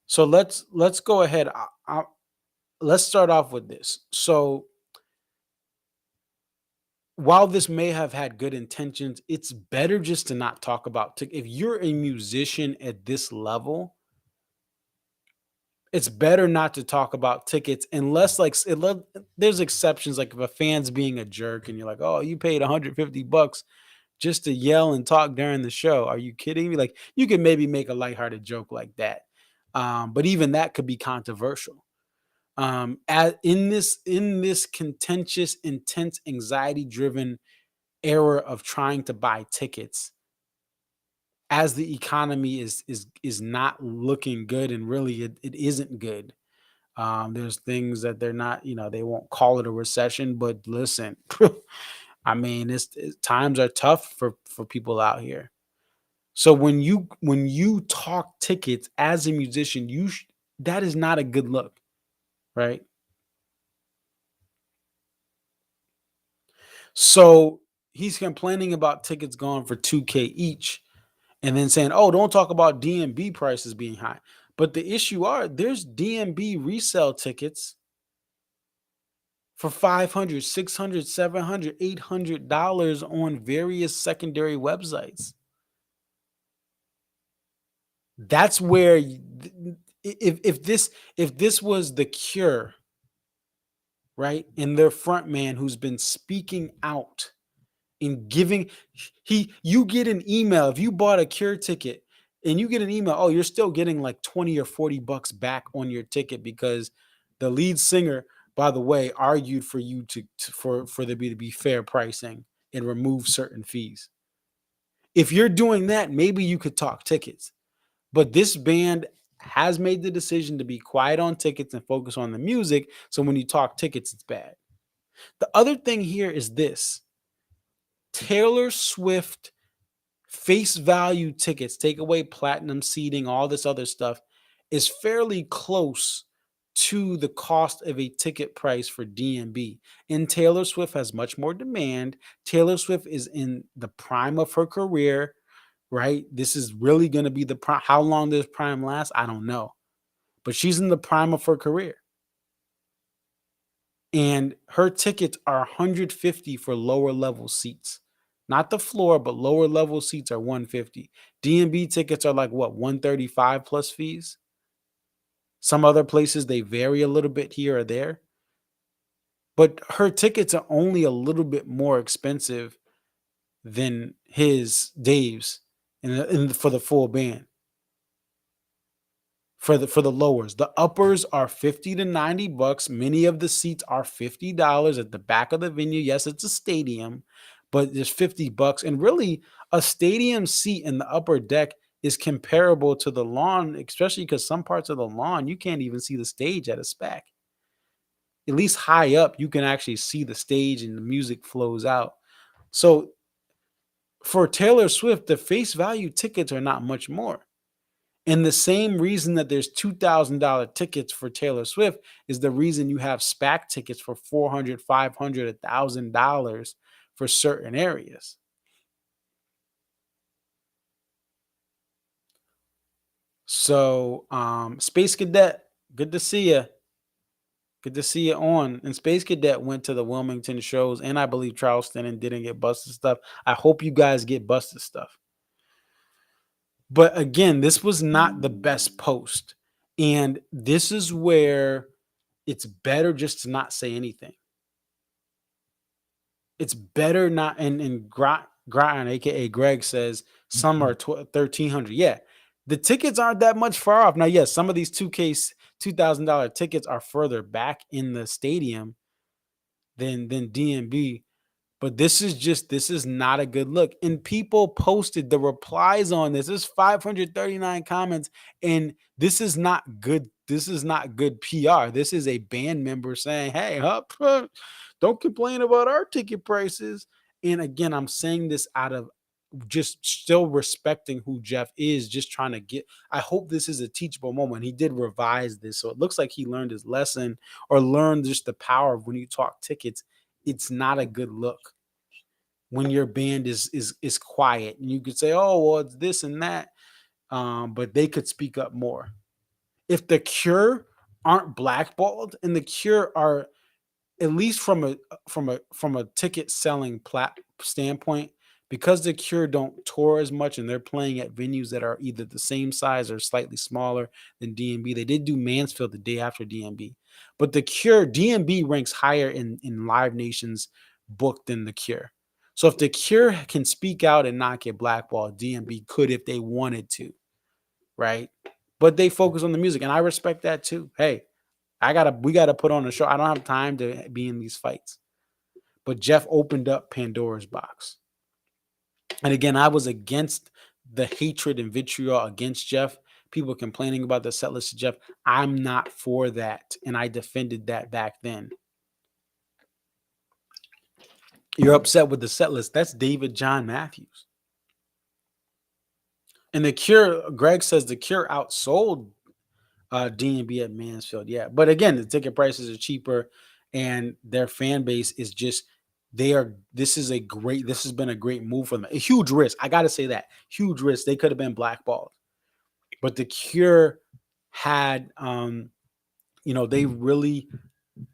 So let's go ahead. Let's start off with this. So while this may have had good intentions, it's better just to not talk about if you're a musician at this level, it's better not to talk about tickets unless there's exceptions, like if a fan's being a jerk and you're like, oh, you paid $150 just to yell and talk during the show. Are you kidding me? Like, you can maybe make a lighthearted joke like that. But even that could be controversial. In this contentious, intense, anxiety-driven era of trying to buy tickets, as the economy is not looking good, and really it isn't good. There's things that they're not, they won't call it a recession, but listen, I mean, times are tough for people out here. So when you talk tickets as a musician, that is not a good look, right? So he's complaining about tickets going for 2K each, and then saying, oh, don't talk about DMB prices being high. But the issue there's DMB resale tickets for $500, $600, $700, $800 on various secondary websites. That's where if this was The Cure, right, and their front man who's been speaking out and giving, you get an email if you bought a Cure ticket and you get an email, oh, you're still getting like $20 or $40 back on your ticket because the lead singer, by the way, argued for you for there to be fair pricing and remove certain fees. If you're doing that, maybe you could talk tickets. But this band has made the decision to be quiet on tickets and focus on the music. So when you talk tickets, it's bad. The other thing here is this. Taylor Swift face value tickets, take away platinum seating, all this other stuff, is fairly close to the cost of a ticket price for DMB. And Taylor Swift has much more demand. Taylor Swift is in the prime of her career, right? This is really going to be the prime. How long does prime last? I don't know. But she's in the prime of her career. And her tickets are $150 for lower level seats. Not the floor, but lower level seats are $150. DMB tickets are like what, $135 plus fees? Some other places they vary a little bit here or there. But her tickets are only a little bit more expensive than Dave's, for the full band. for the lowers. The uppers are $50 to $90. Many of the seats are $50 at the back of the venue. Yes, it's a stadium, but there's $50. And really, a stadium seat in the upper deck is comparable to the lawn, especially because some parts of the lawn you can't even see the stage at a spec. At least high up, you can actually see the stage and the music flows out. So for Taylor Swift, the face value tickets are not much more. And the same reason that there's $2,000 tickets for Taylor Swift is the reason you have SPAC tickets for $400, $500, $1,000 for certain areas. So, Space Cadet, good to see you. Good to see you on. And Space Cadet went to the Wilmington shows and I believe Charleston and didn't get busted stuff. I hope you guys get busted stuff. But again, this was not the best post. And this is where it's better just to not say anything. It's better not. And Groton, aka Greg, says some are 1,300. Yeah, the tickets aren't that much far off. Now, yes, some of these $2,000 tickets are further back in the stadium than DMB. But this is not a good look. And people posted the replies on this. There's 539 comments, and this is not good. This is not good PR. This is a band member saying, "Hey, don't complain about our ticket prices." And again, I'm saying this out of just still respecting who Jeff is, just trying to get. I hope this is a teachable moment. He did revise this, so it looks like he learned his lesson or learned just the power of when you talk tickets. It's not a good look when your band is quiet, and you could say, "Oh, well, it's this and that," but they could speak up more. If the Cure aren't blackballed, and the Cure are, at least from a ticket selling standpoint, because the Cure don't tour as much and they're playing at venues that are either the same size or slightly smaller than DMB. They did do Mansfield the day after DMB, but the Cure, DMB ranks higher in Live Nation's book than the Cure. So if the Cure can speak out and not get blackballed, DMB could if they wanted to, right? But they focus on the music, and I respect that too. Hey, we gotta put on a show. I don't have time to be in these fights. But Jeff opened up Pandora's box. And again, I was against the hatred and vitriol against Jeff. People complaining about the set list of Jeff. I'm not for that. And I defended that back then. You're upset with the set list. That's David John Matthews. And the Cure, Greg says the Cure outsold DMB at Mansfield. Yeah. But again, the ticket prices are cheaper and their fan base is just, this has been a great move for them. A huge risk. I got to say that. Huge risk. They could have been blackballed. But the Cure had, they really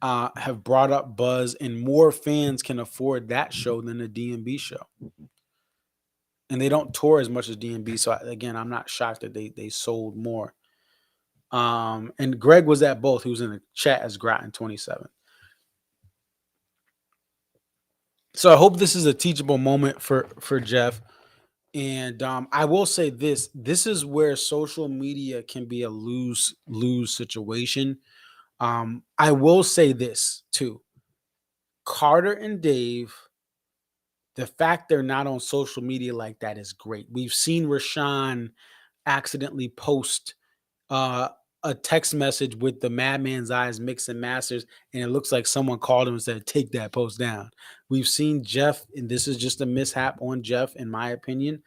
have brought up buzz, and more fans can afford that show than the DMB show. And they don't tour as much as DMB. So again, I'm not shocked that they sold more. And Greg was at both. He was in the chat as Groton 27. So I hope this is a teachable moment for Jeff. And I will say this is where social media can be a lose situation. I will say this too. Carter and Dave, the fact they're not on social media like that is great. We've seen Rashawn accidentally post a text message with the Madman's Eyes mix and masters, and it looks like someone called him and said, "Take that post down." We've seen Jeff, and this is just a mishap on Jeff, in my opinion.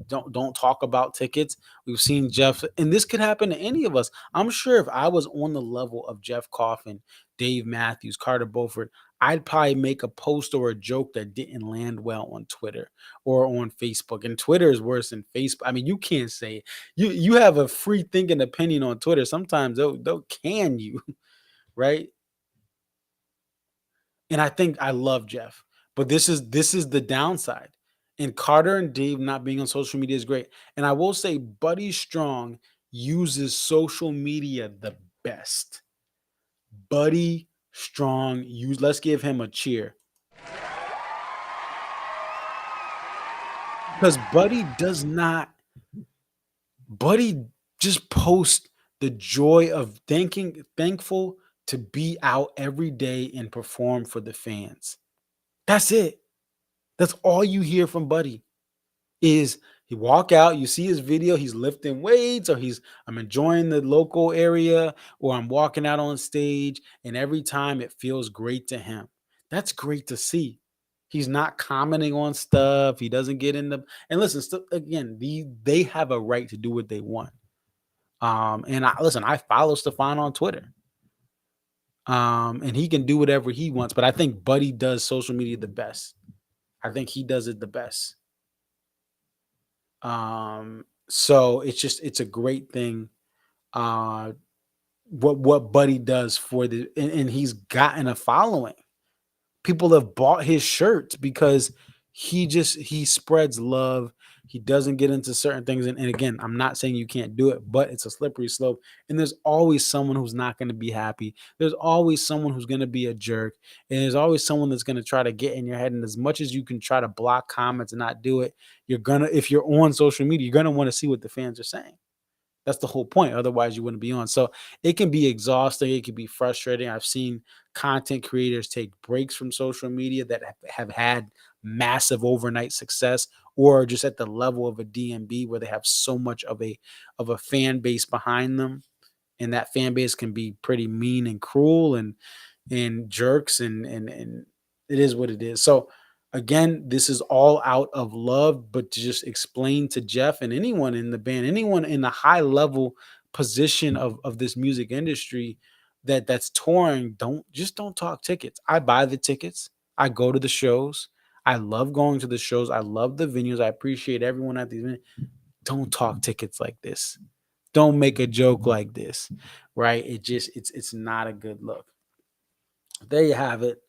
Don't talk about tickets. We've seen Jeff, and this could happen to any of us. I'm sure if I was on the level of Jeff Coffin, Dave Matthews, Carter Beauford, I'd probably make a post or a joke that didn't land well on Twitter or on Facebook. And Twitter is worse than Facebook. I mean, you can't say it. You have a free thinking opinion on Twitter. Sometimes they'll can you, right? And I think I love Jeff, but this is the downside. And Carter and Dave not being on social media is great. And I will say Buddy Strong uses social media the best. Buddy Strong, let's give him a cheer. Because Buddy Just post the joy of thankful to be out every day and perform for the fans. That's it. That's all you hear from Buddy is he walk out, you see his video, he's lifting weights, or I'm enjoying the local area, or I'm walking out on stage, and every time it feels great to him. That's great to see. He's not commenting on stuff. He doesn't get in the and listen, again, they have a right to do what they want. And I follow Stefan on Twitter. And he can do whatever he wants, but I think Buddy does social media the best. I think he does it the best. So it's a great thing. What Buddy does for and he's gotten a following. People have bought his shirts because he spreads love. He doesn't get into certain things. And again, I'm not saying you can't do it, but it's a slippery slope. And there's always someone who's not going to be happy. There's always someone who's going to be a jerk. And there's always someone that's going to try to get in your head. And as much as you can try to block comments and not do it, if you're on social media, you're going to want to see what the fans are saying. That's the whole point. Otherwise, you wouldn't be on. So it can be exhausting. It can be frustrating. I've seen content creators take breaks from social media that have had massive overnight success, or just at the level of a DMB where they have so much of a fan base behind them, and that fan base can be pretty mean and cruel and jerks, and it is what it is. So again, this is all out of love, but to just explain to Jeff and anyone in the band, anyone in the high level position of this music industry that's touring, don't talk tickets. I buy the tickets. I go to the shows. I love going to the shows. I love the venues. I appreciate everyone at these venues. Don't talk tickets like this. Don't make a joke like this, right? It's not a good look. There you have it.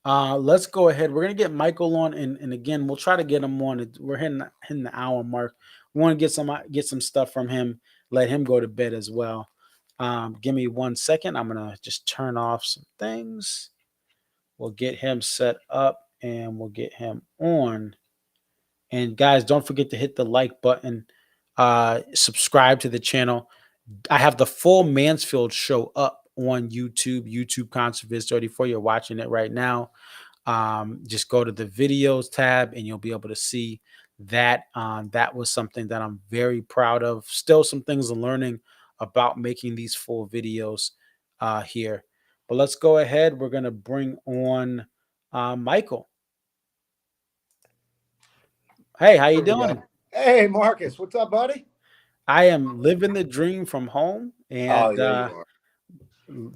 Let's go ahead. We're gonna get Michael on, and again, we'll try to get him on. We're hitting the hour mark. We want to get some stuff from him. Let him go to bed as well. Give me 1 second. I'm gonna just turn off some things. We'll get him set up, and we'll get him on. And guys, don't forget to hit the like button. Subscribe to the channel. I have the full Mansfield show up on YouTube Concert Viz 34. You're watching it right now. Just go to the videos tab and you'll be able to see that. That was something that I'm very proud of. Still some things I'm learning about making these full videos here. But let's go ahead. We're going to bring on Michael. Hey, how you doing? Hey, Marcus. What's up, buddy? I am living the dream from home and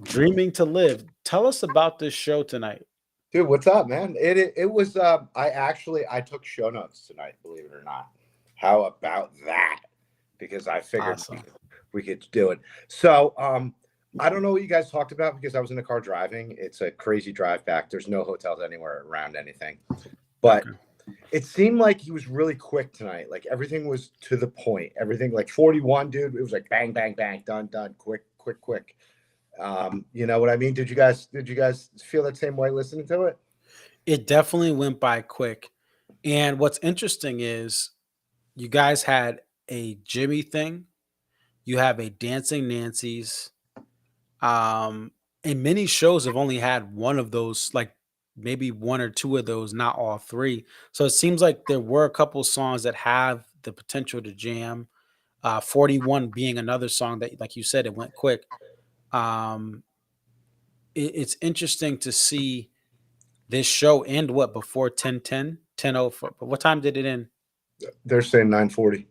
dreaming to live. Tell us about this show tonight. Dude, what's up, man? It was I took show notes tonight, believe it or not. How about that? Because I figured we could do it. So I don't know what you guys talked about because I was in the car driving. It's a crazy drive back. There's no hotels anywhere around anything. But it seemed like he was really quick tonight. Like everything was to the point. Everything like 41, dude. It was like bang, bang, bang, done, quick. You know what I mean? Did you guys feel that same way listening to it? It definitely went by quick. And what's interesting is you guys had a Jimmy thing. You have a Dancing Nancy's. And many shows have only had one of those, like maybe one or two of those, not all three. So it seems like there were a couple songs that have the potential to jam. 41 being another song that, like you said, it went quick. It's interesting to see this show end before 10:10, 10:04. But what time did it end? They're saying 9:40.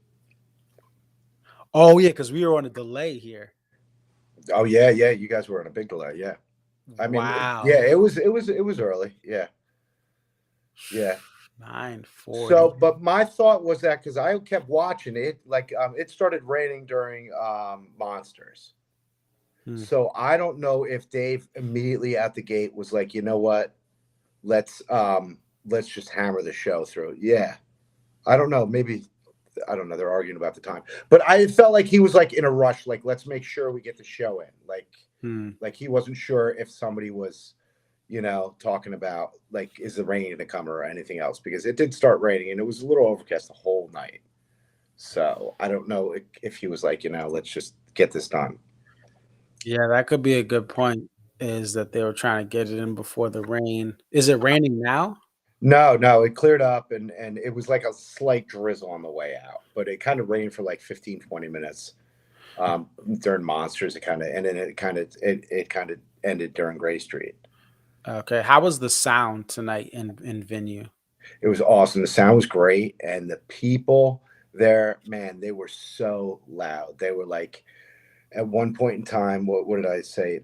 Oh yeah, because we were on a delay here. Oh yeah, you guys were on a big delay. Yeah, I mean, wow. It was early. Yeah. 9:40. So, but my thought was that because I kept watching it, like it started raining during Monsters. So I don't know if Dave immediately at the gate was like, you know what, let's just hammer the show through. Yeah, I don't know. Maybe I don't know. They're arguing about the time, but I felt like he was like in a rush. Like, let's make sure we get the show in. Like he wasn't sure if somebody was, talking about like, is the rain going to come or anything else? Because it did start raining and it was a little overcast the whole night. So I don't know if he was like, let's just get this done. Yeah, that could be a good point. Is that they were trying to get it in before the rain? Is it raining now? No, it cleared up and it was like a slight drizzle on the way out, but it kind of rained for like 15, 20 minutes during Monsters. And then it kind of ended during Gray Street. Okay, how was the sound tonight in venue? It was awesome. The sound was great, and the people there, man, they were so loud. They were like, at one point in time, what did I say?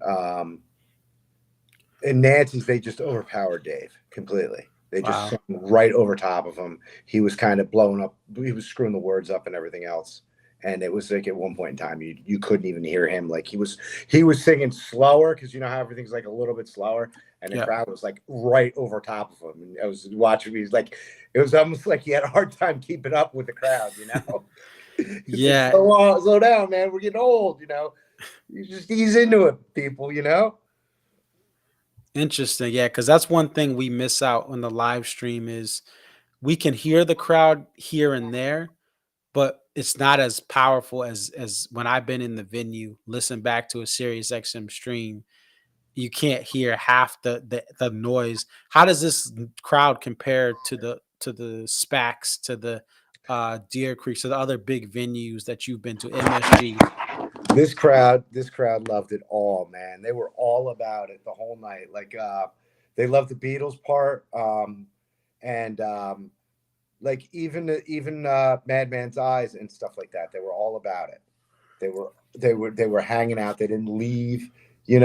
In Nancy's, they just overpowered Dave completely. They just sung right over top of him. He was kind of blowing up. He was screwing the words up and everything else. And it was like at one point in time, you couldn't even hear him. Like he was singing slower because you know how everything's like a little bit slower, and the crowd was like right over top of him. And I was watching. He was like, it was almost like he had a hard time keeping up with the crowd. Yeah. Slow down, man. We're getting old. You just ease into it, people. Interesting. Yeah, because that's one thing we miss out on the live stream is we can hear the crowd here and there, but it's not as powerful as when I've been in the venue, listen back to a Sirius XM stream. You can't hear half the noise. How does this crowd compare to the SPACs, to the Deer Creek, to the other big venues that you've been to, MSG? This crowd loved it all, man. They were all about it the whole night. Like they loved the Beatles part, and like even Madman's Eyes and stuff like that. They were all about it. They were hanging out. They didn't leave, they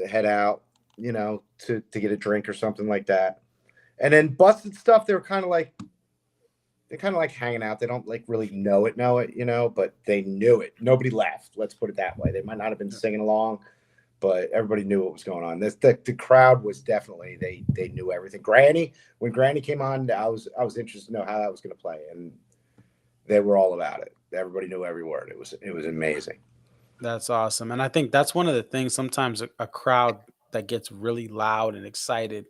head out, to get a drink or something like that. And then Busted Stuff, they're kind of like hanging out. They don't like really know it, but they knew it. Nobody left. Let's put it that way. They might not have been singing along, but everybody knew what was going on. The crowd was definitely, they knew everything. When Granny came on, I was interested to know how that was going to play, and they were all about it. Everybody knew every word. It was amazing. That's awesome. And I think that's one of the things, sometimes a crowd that gets really loud and excited,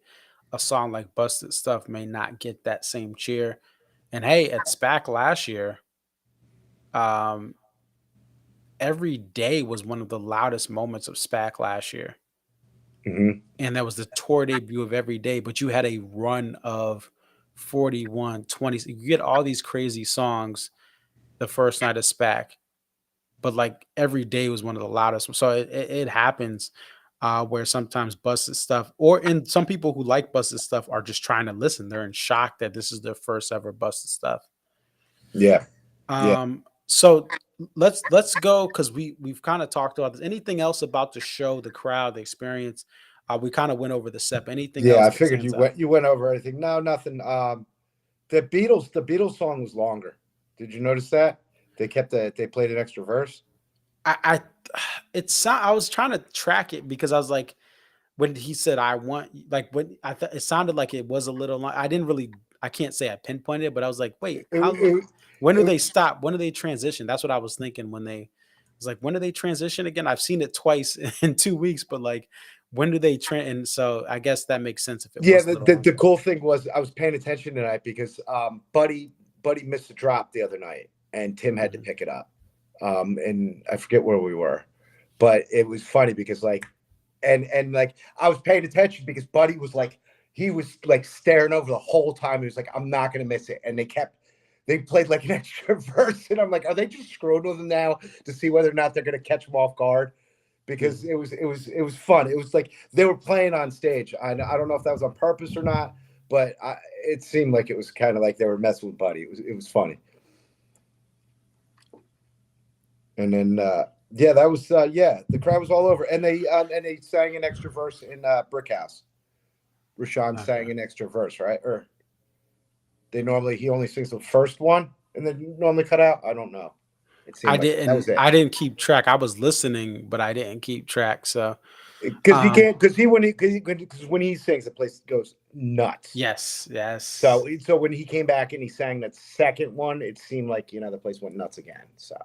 a song like Busted Stuff may not get that same cheer. And hey, at SPAC last year, every day was one of the loudest moments of SPAC last year. Mm-hmm. And that was the tour debut of every day, but you had a run of 41, 20. You get all these crazy songs the first night of SPAC, but like every day was one of the loudest. So it happens where sometimes Busted Stuff, and some people who like Busted Stuff are just trying to listen. They're in shock that this is their first ever Busted Stuff. Yeah. So let's go, because we've kind of talked about this. Anything else about the show, the crowd, the experience? We kind of went over the SEP. Anything else? Yeah, I figured you went over everything. No, nothing. The Beatles song was longer. Did you notice that? They played an extra verse. I was trying to track it because I was like, when he said "I want," like when it sounded like it was a little long. I can't say I pinpointed it, but I was like, wait, when do they stop? When do they transition? That's what I was thinking when do they transition again? I've seen it twice in 2 weeks, but like, when do they and so I guess that makes sense if it was the cool thing was I was paying attention tonight because Buddy missed a drop the other night and Tim had to pick it up. And I forget where we were, but it was funny because like, and like I was paying attention because Buddy was like, he was like staring over the whole time. He was like, I'm not going to miss it. And they played like an extra verse. And I'm like, are they just screwing with them now to see whether or not they're going to catch them off guard? Because it was fun. It was like they were playing on stage. I don't know if that was on purpose or not, but it seemed like it was kind of like they were messing with Buddy. It was funny. And then that was the crowd was all over, and they sang an extra verse in Brick House. Rashawn sang an extra verse, right? Or he only sings the first one and then normally cut out. I don't know. I didn't keep track. I was listening, but I didn't keep track. So because he can't, because when he sings, the place goes nuts. Yes. So when he came back and he sang that second one, it seemed like the place went nuts again. So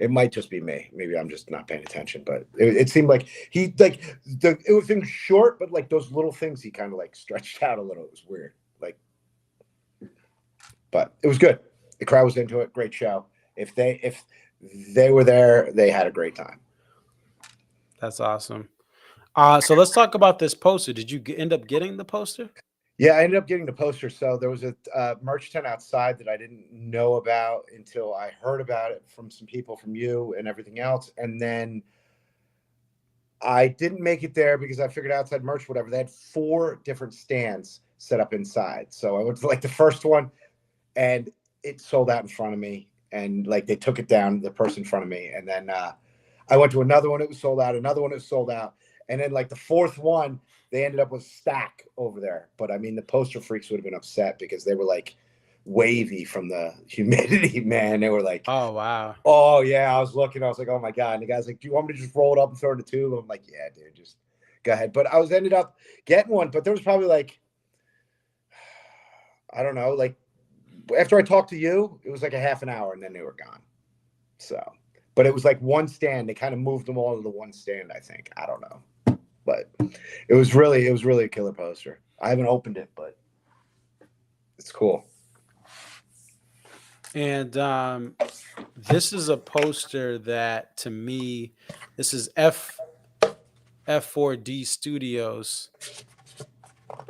it might just be me. Maybe I'm just not paying attention, but it seemed like it was things short, but like those little things he kind of like stretched out a little. It was weird, but it was good. The crowd was into it. Great show. If they were there, they had a great time. That's awesome. So let's talk about this poster. Did you end up getting the poster? Yeah, I ended up getting the poster. So there was a merch tent outside that I didn't know about until I heard about it from some people, from you and everything else. And then I didn't make it there because I figured outside merch, whatever. They had 4 different stands set up inside. So I went to like the first one and it sold out in front of me. And like they took it down, the person in front of me. And then I went to another one, it was sold out. Another one, it was sold out. And then like the 4th one, they ended up with stack over there. But I mean, the poster freaks would have been upset because they were like wavy from the humidity, man. They were like, oh, wow. Oh, yeah. I was looking. I was like, oh, my God. And the guy's like, do you want me to just roll it up and throw it in the tube? I'm like, yeah, dude, just go ahead. But I ended up getting one. But there was probably like, I don't know, like after I talked to you, it was like a half an hour and then they were gone. So, but it was like one stand. They kind of moved them all to the one stand, I think. I don't know. But it was really a killer poster. I haven't opened it, but it's cool. And this is a poster that, to me, this is F4D Studios,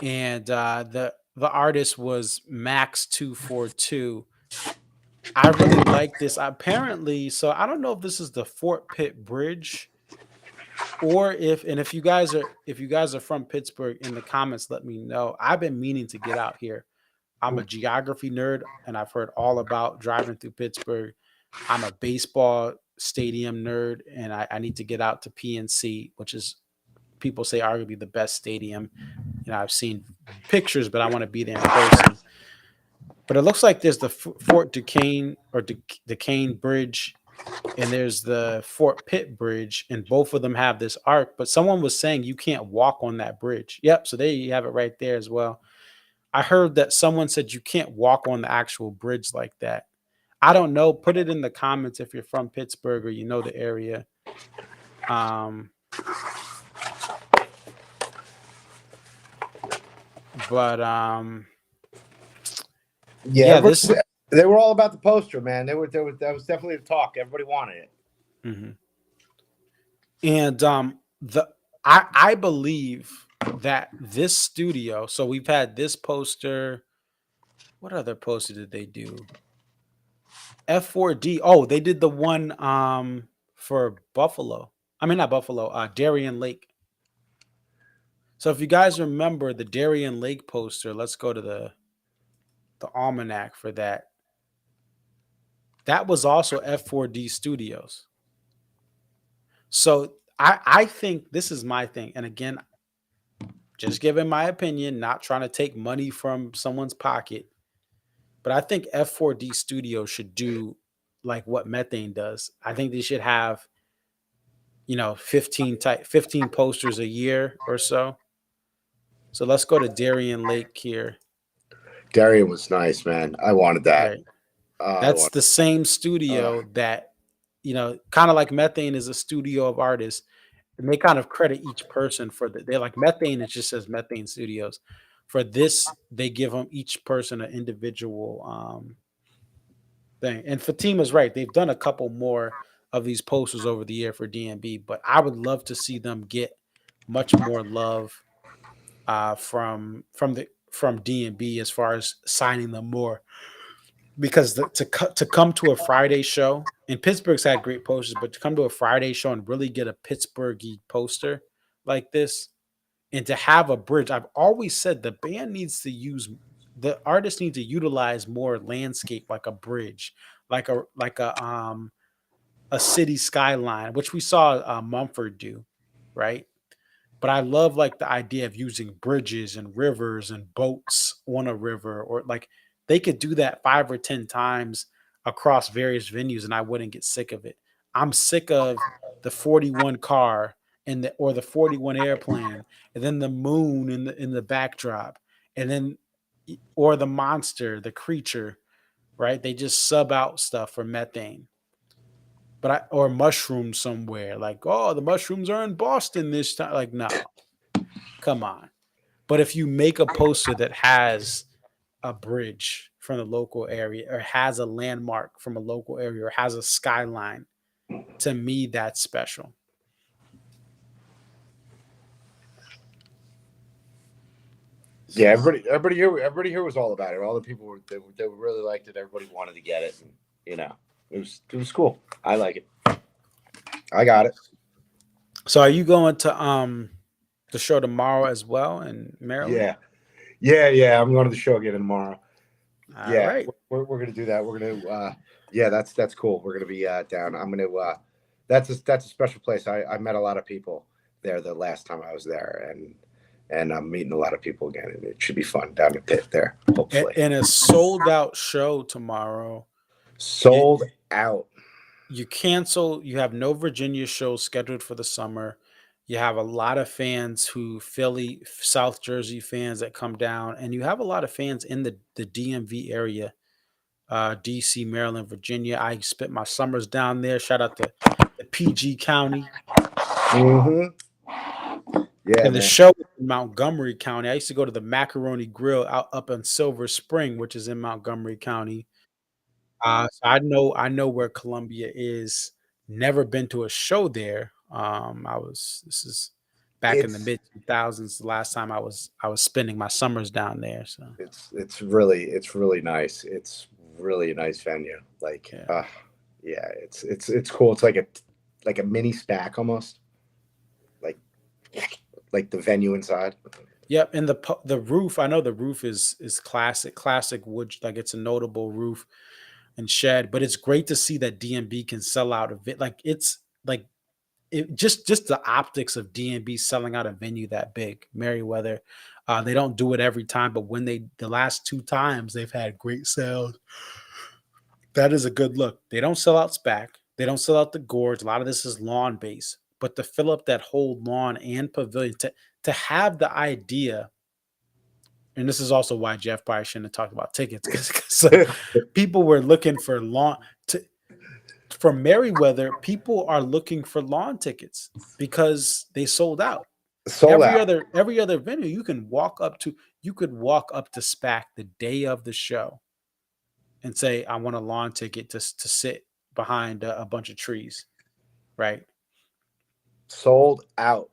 and the artist was Max242. I really like this. Apparently, so I don't know if this is the Fort Pitt Bridge, or if you guys are from Pittsburgh, in the comments, let me know. I've been meaning to get out here. I'm a geography nerd, and I've heard all about driving through Pittsburgh. I'm a baseball stadium nerd, and I need to get out to PNC, which is, people say, arguably the best stadium. I've seen pictures, but I want to be there in person. But it looks like there's the Fort Duquesne or Duquesne Bridge, and there's the Fort Pitt Bridge, and both of them have this arc. But someone was saying you can't walk on that bridge. Yep, so there you have it right there as well. I heard that someone said you can't walk on the actual bridge like that. I don't know. Put it in the comments if you're from Pittsburgh or you know the area. Yeah, they were all about the poster, man. That was definitely the talk. Everybody wanted it. Mm-hmm. And I believe that this studio, so we've had this poster. What other poster did they do? F4D. Oh, they did the one for Buffalo. I mean, not Buffalo, Darien Lake. So if you guys remember the Darien Lake poster, let's go to the almanac for that. That was also F4D Studios. So I think this is my thing. And again, just giving my opinion, not trying to take money from someone's pocket. But I think F4D Studios should do like what Methane does. I think they should have, 15 posters a year or so. So let's go to Darien Lake here. Darien was nice, man. I wanted that. Right. That's the same studio that, kind of like Methane is a studio of artists. And they kind of credit each person for they're like Methane, it just says Methane Studios. For this, they give them each person an individual thing. And Fatima's right. They've done a couple more of these posters over the year for DMB, but I would love to see them get much more love from DMB as far as signing them more. Because to come to a Friday show, and Pittsburgh's had great posters, but to come to a Friday show and really get a Pittsburghy poster like this, and to have a bridge, I've always said the artist needs to utilize more landscape, like a bridge, like a city skyline, which we saw Mumford do, right? But I love like the idea of using bridges and rivers and boats on a river, or like they could do that 5 or 10 times across various venues, and I wouldn't get sick of it. I'm sick of the 41 car or the 41 airplane, and then the moon in the backdrop, and then or the monster, the creature, right? They just sub out stuff for Methane. Or mushrooms somewhere, like, oh, the mushrooms are in Boston this time. Like, no, come on. But if you make a poster that has a bridge from the local area, or has a landmark from a local area, or has a skyline, to me, that's special. Yeah, everybody here was all about it. All the people they really liked it. Everybody wanted to get it. And, you know, it was cool. I like it. I got it. So are you going to the show tomorrow as well in Maryland? Yeah. I'm going to the show again tomorrow. All right. We're gonna do that. We're gonna that's cool. We're gonna be down. I'm gonna that's a special place. I met a lot of people there the last time I was there, and I'm meeting a lot of people again, and it should be fun down the pit there, hopefully. And a sold out show tomorrow. Sold out. You cancel, you have no Virginia shows scheduled for the summer. You have a lot of fans Philly, South Jersey fans that come down, and you have a lot of fans in the DMV area, DC, Maryland, Virginia. I spent my summers down there. Shout out to the PG County. Mm-hmm. Yeah, and the show in Montgomery County. I used to go to the Macaroni Grill up in Silver Spring, which is in Montgomery County. So I know where Columbia is. Never been to a show there. This is back in the mid 2000s. The last time I was spending my summers down there. So it's really nice. It's really a nice venue. Like it's cool. It's like a mini SPAC almost. Like the venue inside. Yep, and the roof. I know the roof is classic wood. Like it's a notable roof and shed. But it's great to see that DMB can sell out a bit. Like it's like just the optics of DMB selling out a venue that big. Merriweather, they don't do it every time, but when the last 2 times they've had great sales. That is a good look. They don't sell out SPAC. They don't sell out the Gorge. A lot of this is lawn based. But to fill up that whole lawn and pavilion, to have the idea, and this is also why Jeff probably shouldn't have talked about tickets, because people were looking for for Merriweather. People are looking for lawn tickets because they sold out. Every other venue you could walk up to SPAC the day of the show and say, I want a lawn ticket to sit behind a bunch of trees, right? Sold out.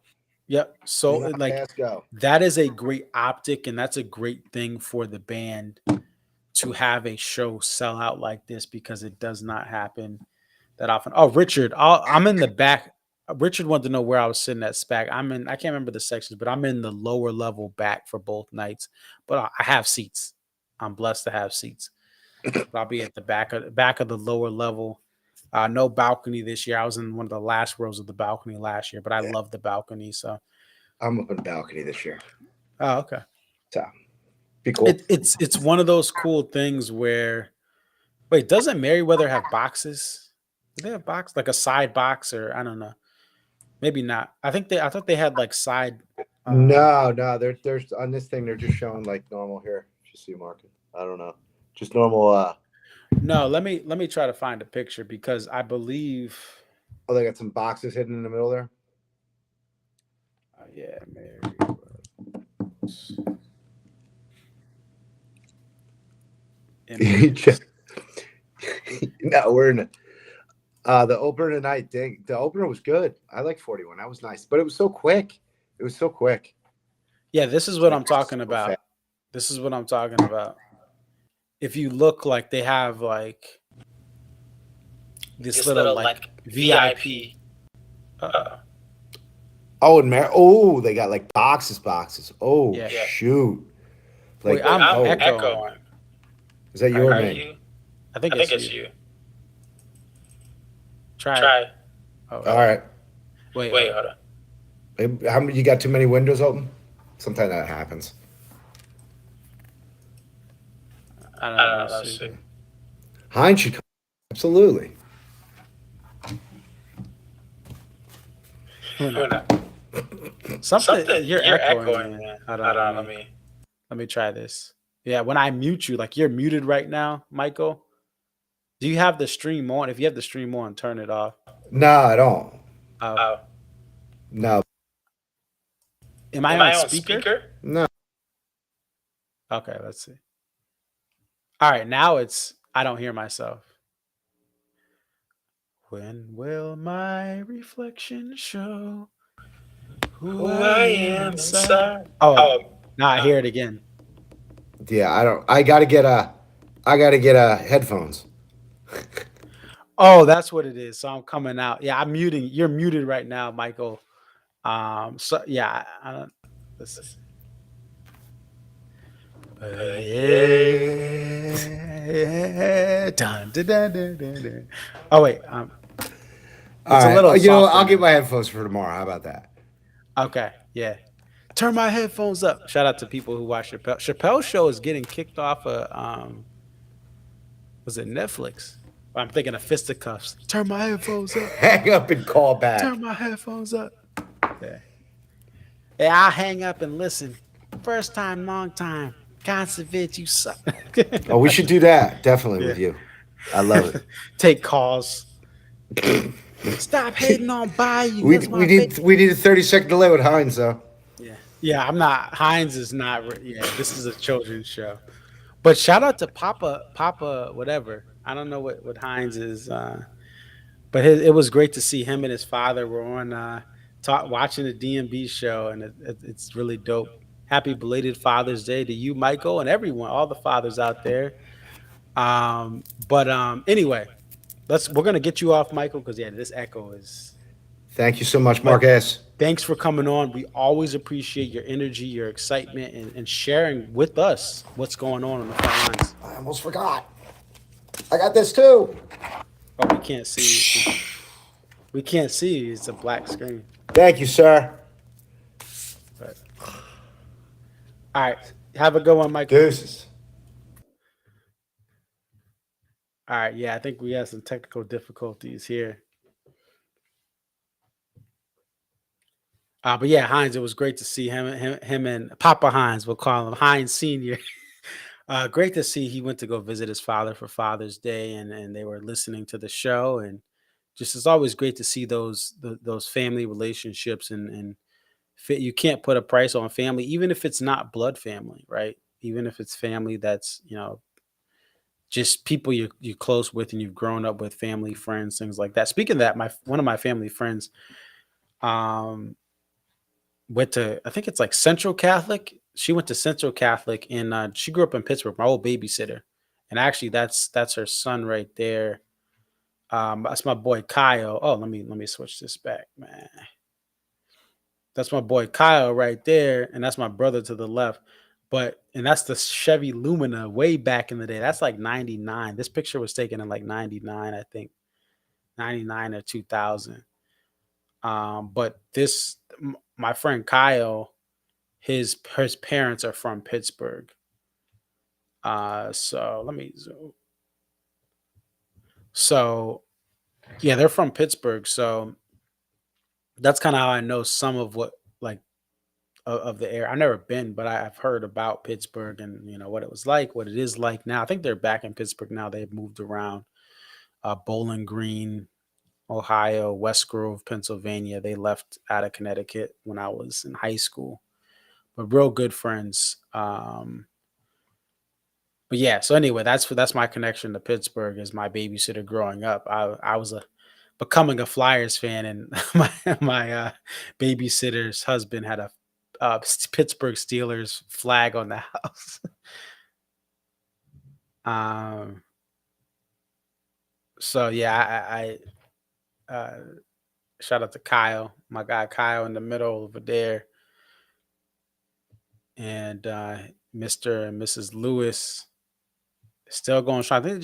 Yep. So that is a great optic, and that's a great thing for the band to have a show sell out like this, because it does not happen that often. Oh, Richard, I'm in the back. Richard wanted to know where I was sitting at SPAC. I can't remember the sections, but I'm in the lower level back for both nights. But I have seats. I'm blessed to have seats. But I'll be at the back of the lower level. No balcony this year. I was in one of the last rows of the balcony last year, but I love the balcony. So I'm up in the balcony this year. Oh, okay. So be cool. It's one of those cool things where, wait, doesn't Merriweather have boxes? Do they have box, like a side box, or I don't know? Maybe not. I thought they had like side. No. There's on this thing. They're just showing like normal here. Just see market. I don't know. Just normal. No, let me try to find a picture, because I believe. Oh, they got some boxes hidden in the middle there. Yeah, No, we're in the opener tonight. Dang, the opener was good. I like 41. That was nice, but it was so quick. Yeah, this is what I'm talking about. This is what I'm talking about. If you look, like they have like this little like VIP. Oh, they got like boxes. Oh, yeah. Shoot. Like, wait, I'm echoing. Is that your name? I think it's you. Try. Oh, all right. Wait, hold on. How many? You got too many windows open? Sometimes that happens. I don't know. Let's see. Heinz should come. Absolutely. Something you're echoing. Hold on. Let me try this. Yeah, when I mute you, like you're muted right now, Michael. Do you have the stream on? If you have the stream on, turn it off. No, I don't. Oh. No. Am I on speaker? No. Okay, let's see. All right, now it's I don't hear myself. When will my reflection show who I am inside? Oh, now I hear it again. Yeah, I don't. I gotta get a headphones. Oh, that's what it is. So I'm coming out. Yeah, I'm muting. You're muted right now, Michael. So yeah, I don't. Let's see. Yeah. Dun, dun, dun, dun, dun, dun. Oh wait, it's a All little right, softer I'll get now. my headphones for tomorrow. How about that? Okay, yeah. Turn my headphones up. Shout out to people who watch Chappelle. Chappelle's show is getting kicked off of was it Netflix? I'm thinking of fisticuffs. Turn my headphones up. Hang up and call back. Turn my headphones up. Yeah. Yeah, I'll hang up and listen. First time, long time. Conservate, you suck. Oh, we should do that definitely Yeah. with you. I love it. Take calls. Stop hating on Bayou. We That's my baby. need a 30-second delay with Heinz though. Yeah. Yeah, I'm not. Heinz is not. Yeah, this is a children's show. But shout out to Papa, whatever. I don't know what Heinz is. But it was great to see him and his father were on watching the DMB show, and it's really dope. Happy belated Father's Day to you, Michael, and everyone, all the fathers out there. But anyway, we're gonna get you off, Michael, because yeah, this echo is. Thank you so much, Marquez. Thanks for coming on. We always appreciate your energy, your excitement, and sharing with us what's going on the front lines. I almost forgot. I got this too. Oh, we can't see. We can't see. It's a black screen. Thank you, sir. But all right, have a good one, Michael. Deuces. All right, yeah, I think we have some technical difficulties here. But yeah, Heinz, it was great to see him and Papa Heinz. We'll call him Heinz Senior. Great to see he went to go visit his father for Father's Day, and they were listening to the show, and just it's always great to see those family relationships and you can't put a price on family, even if it's not blood family, right? Even if it's family that's just people you're close with and you've grown up with, family, friends, things like that. Speaking of that, one of my family friends went to, I think it's like Central Catholic. She went to Central Catholic and she grew up in Pittsburgh, my old babysitter. And actually that's her son right there. That's my boy Kyle. Oh, let me switch this back, man. That's my boy Kyle right there, and that's my brother to the left. And that's the Chevy Lumina way back in the day. That's like 99. This picture was taken in like 99, I think. 99 or 2000. But my friend Kyle, his parents are from Pittsburgh. So let me zoom. So yeah, they're from Pittsburgh. So that's kind of how I know some of what like of the area. I've never been, but I've heard about Pittsburgh and what it was like, what it is like now. I think they're back in Pittsburgh now. They've moved around. Bowling Green, Ohio, West Grove, Pennsylvania. They left out of Connecticut when I was in high school, but real good friends. But yeah, so anyway, that's my connection to Pittsburgh as my babysitter growing up. I was becoming a Flyers fan, and my babysitter's husband had a Pittsburgh Steelers flag on the house. So yeah, I shout out to Kyle, my guy Kyle in the middle over there, and Mr. and Mrs. Lewis still going strong. I think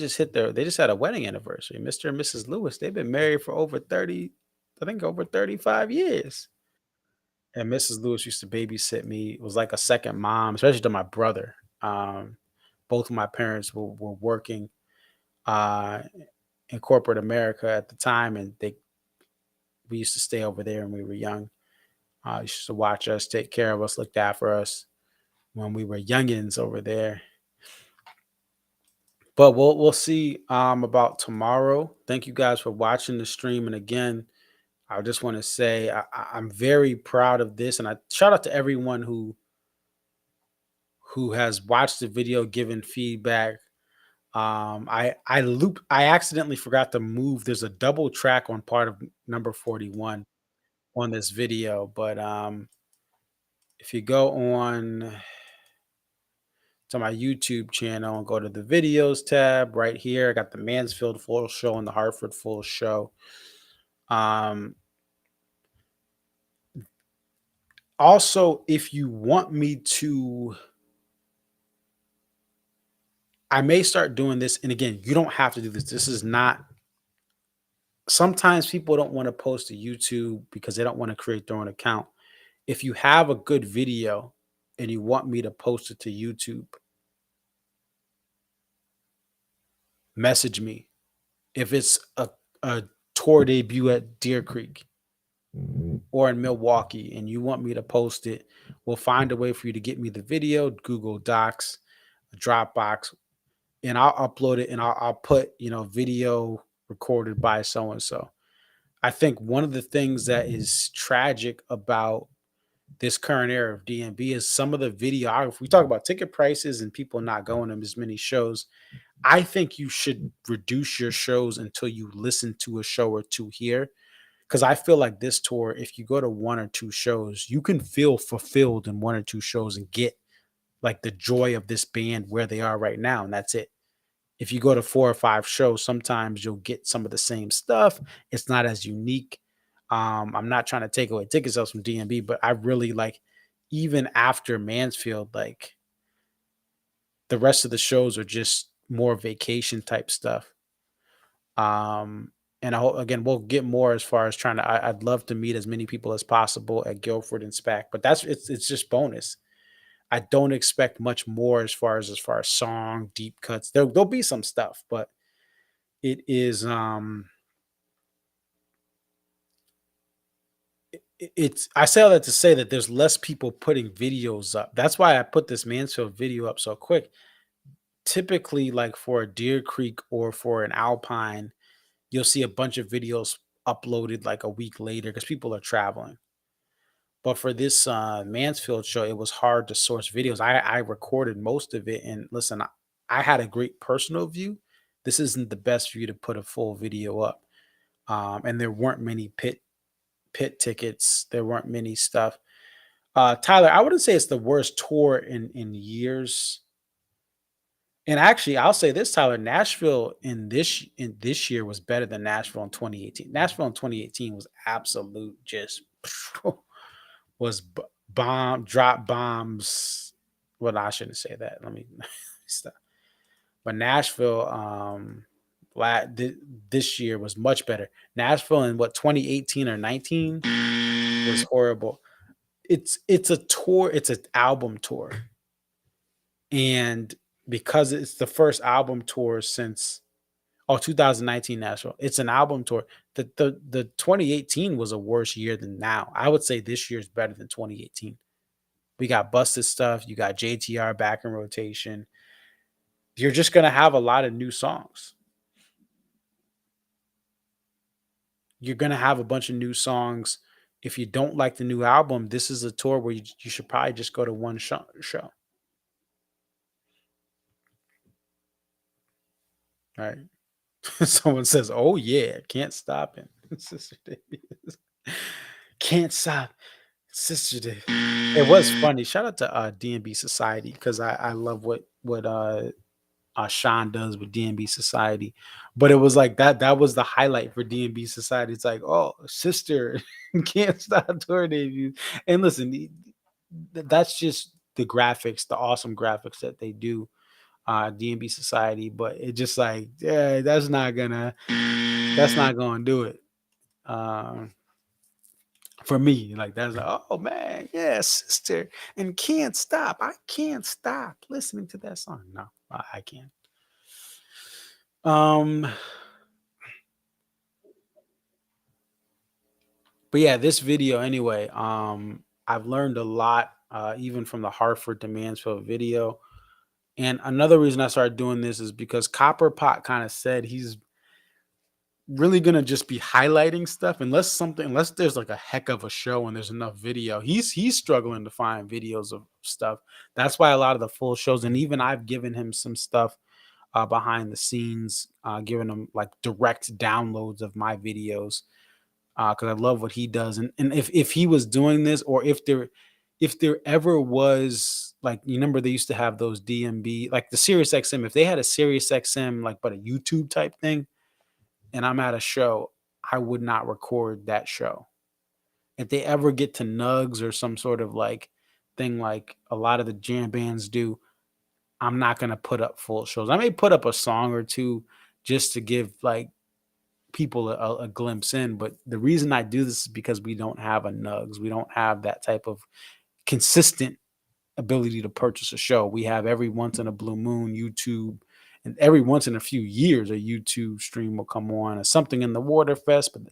they just had a wedding anniversary. Mr. and Mrs. Lewis, they've been married for over 35 years. And Mrs. Lewis used to babysit me. It was like a second mom, especially to my brother. Both of my parents were working in corporate America at the time, and we used to stay over there when we were young. Used to watch us, take care of us, looked after us when we were youngins over there. But we'll see about tomorrow. Thank you guys for watching the stream. And again, I just want to say I'm very proud of this, and I shout out to everyone who has watched the video, given feedback. I accidentally forgot to move. There's a double track on part of number 41 on this video, but if you go on to my YouTube channel and go to the videos tab right here, I got the Mansfield full show and the Hartford full show. Also, if you want me to, I may start doing this. And again, you don't have to do this. This is not, sometimes people don't want to post to YouTube because they don't want to create their own account. If you have a good video and you want me to post it to YouTube, message me. If it's a tour debut at Deer Creek or in Milwaukee and you want me to post it, we'll find a way for you to get me the video, Google Docs, Dropbox, and I'll upload it and I'll put, video recorded by so-and-so. I think one of the things that is tragic about this current era of DMB is some of the videography. We talk about ticket prices and people not going to as many shows. I think you should reduce your shows until you listen to a show or two here. Because I feel like this tour, if you go to one or two shows, you can feel fulfilled in one or two shows and get like the joy of this band where they are right now. And that's it. If you go to 4 or 5 shows, sometimes you'll get some of the same stuff. It's not as unique. I'm not trying to take away ticket sales from DMB, but I really like, even after Mansfield, like the rest of the shows are just more vacation type stuff. And again, we'll get more as far as trying to, I'd love to meet as many people as possible at Guilford and SPAC, but it's just bonus. I don't expect much more as far as song deep cuts. There'll be some stuff, but it is it's I say all that to say that there's less people putting videos up. That's why I put this Mansfield video up so quick. Typically, like for a Deer Creek or for an Alpine, you'll see a bunch of videos uploaded like a week later because people are traveling. But for this Mansfield show, it was hard to source videos. I recorded most of it. And listen, I had a great personal view. This isn't the best view to put a full video up. And there weren't many pit tickets. There weren't many stuff. Tyler, I wouldn't say it's the worst tour in years. And actually, I'll say this, Tyler, Nashville in this year was better than Nashville in 2018. Nashville in 2018 was absolute just was drop bombs. Well, I shouldn't say that. Let me stop. But Nashville this year was much better. Nashville in 2018 or 19 was horrible. It's a tour, it's an album tour. And because it's the first album tour since 2019 Nashville. It's an album tour. The 2018 was a worse year than now. I would say this year is better than 2018. We got Busted Stuff. You got JTR back in rotation. You're just going to have a lot of new songs. You're going to have a bunch of new songs. If you don't like the new album, this is a tour where you should probably just go to one show. All right. Someone says, "Oh yeah, can't stop it." Sister Davis. Can't stop. Sister Davis. It was funny. Shout out to DMB Society because I love what Sean does with DMB Society. But it was like that was the highlight for DMB Society. It's like, oh, sister, can't stop tour debut. And listen, that's just the graphics, the awesome graphics that they do. DMB Society, but it just like, yeah, that's not gonna do it. For me, like that's like, oh man, yeah, sister, and can't stop. I can't stop listening to that song. No, I can't. But yeah, this video anyway. I've learned a lot, even from the Hartford to Mansfield video. And another reason I started doing this is because Copper Pot kind of said he's really gonna just be highlighting stuff unless there's like a heck of a show and there's enough video. He's struggling to find videos of stuff. That's why a lot of the full shows, and even I've given him some stuff behind the scenes, giving him like direct downloads of my videos, because I love what he does. And if he was doing this, or if there ever was, like, you remember they used to have those DMB, like the Sirius XM, if they had a Sirius XM, like, but a YouTube type thing, and I'm at a show, I would not record that show. If they ever get to Nugs or some sort of like thing like a lot of the jam bands do, I'm not going to put up full shows. I may put up a song or two just to give like people a glimpse in. But the reason I do this is because we don't have a Nugs. We don't have that type of consistent ability to purchase a show. We have every once in a blue moon YouTube, and every once in a few years a YouTube stream will come on, or something in the Waterfest, but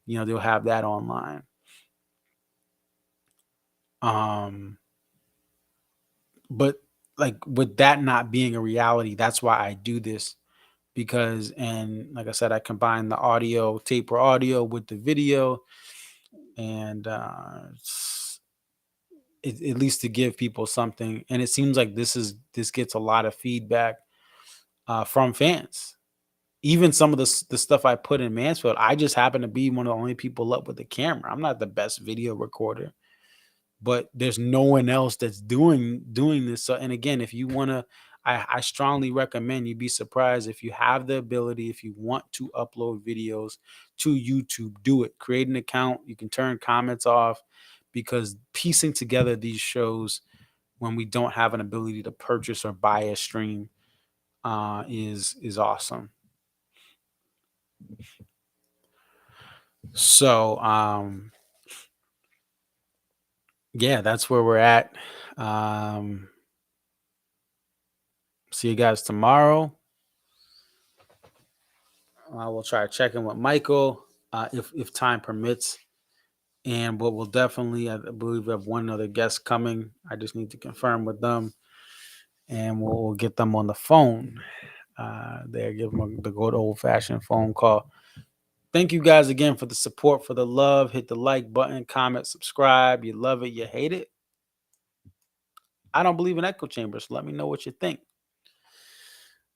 they'll have that online. But like, with that not being a reality, that's why I do this, because, and like I said, I combine the audio, tape or audio, with the video, and at least to give people something. And it seems like this gets a lot of feedback from fans. Even some of the stuff I put in Mansfield, I just happen to be one of the only people up with the camera. I'm not the best video recorder, but there's no one else that's doing this. So, and again, if you want to, I strongly recommend, you'd be surprised if you have the ability, if you want to upload videos to YouTube, do it. Create an account. You can turn comments off, because piecing together these shows when we don't have an ability to purchase or buy a stream is awesome. So yeah, that's where we're at. See you guys tomorrow. We'll try checking with Michael if time permits, and we'll definitely, I believe we have one other guest coming. I just need to confirm with them, and we'll get them on the phone. There, give them the good old fashioned phone call. Thank you guys again for the support, for the love. Hit the like button, comment, subscribe. You love it, you hate it. I don't believe in echo chambers, so let me know what you think.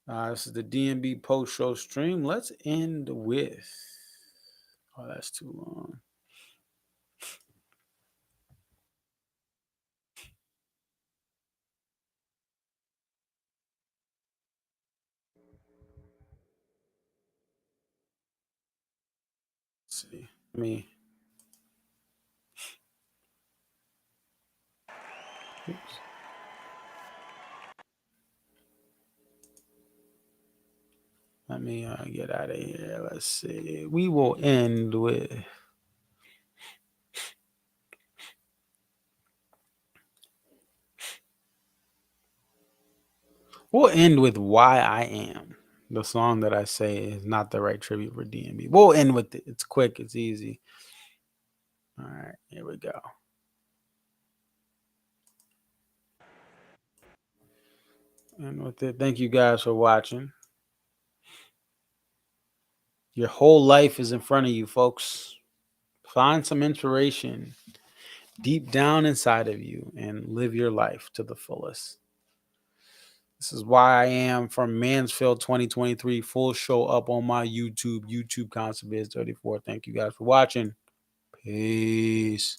This is the DMB post show stream. Let's end with, oh, that's too long. Let's see. Let me get out of here. Let's see. We will end with, Why I Am, the song that I say is not the right tribute for DMB. We'll end with it. It's quick, it's easy. All right, here we go. And with it, thank you guys for watching. Your whole life is in front of you, folks. Find some inspiration deep down inside of you and live your life to the fullest. This is Why I Am from Mansfield 2023. Full show up on my YouTube, YouTube ConcertBiz 34. Thank you guys for watching. Peace.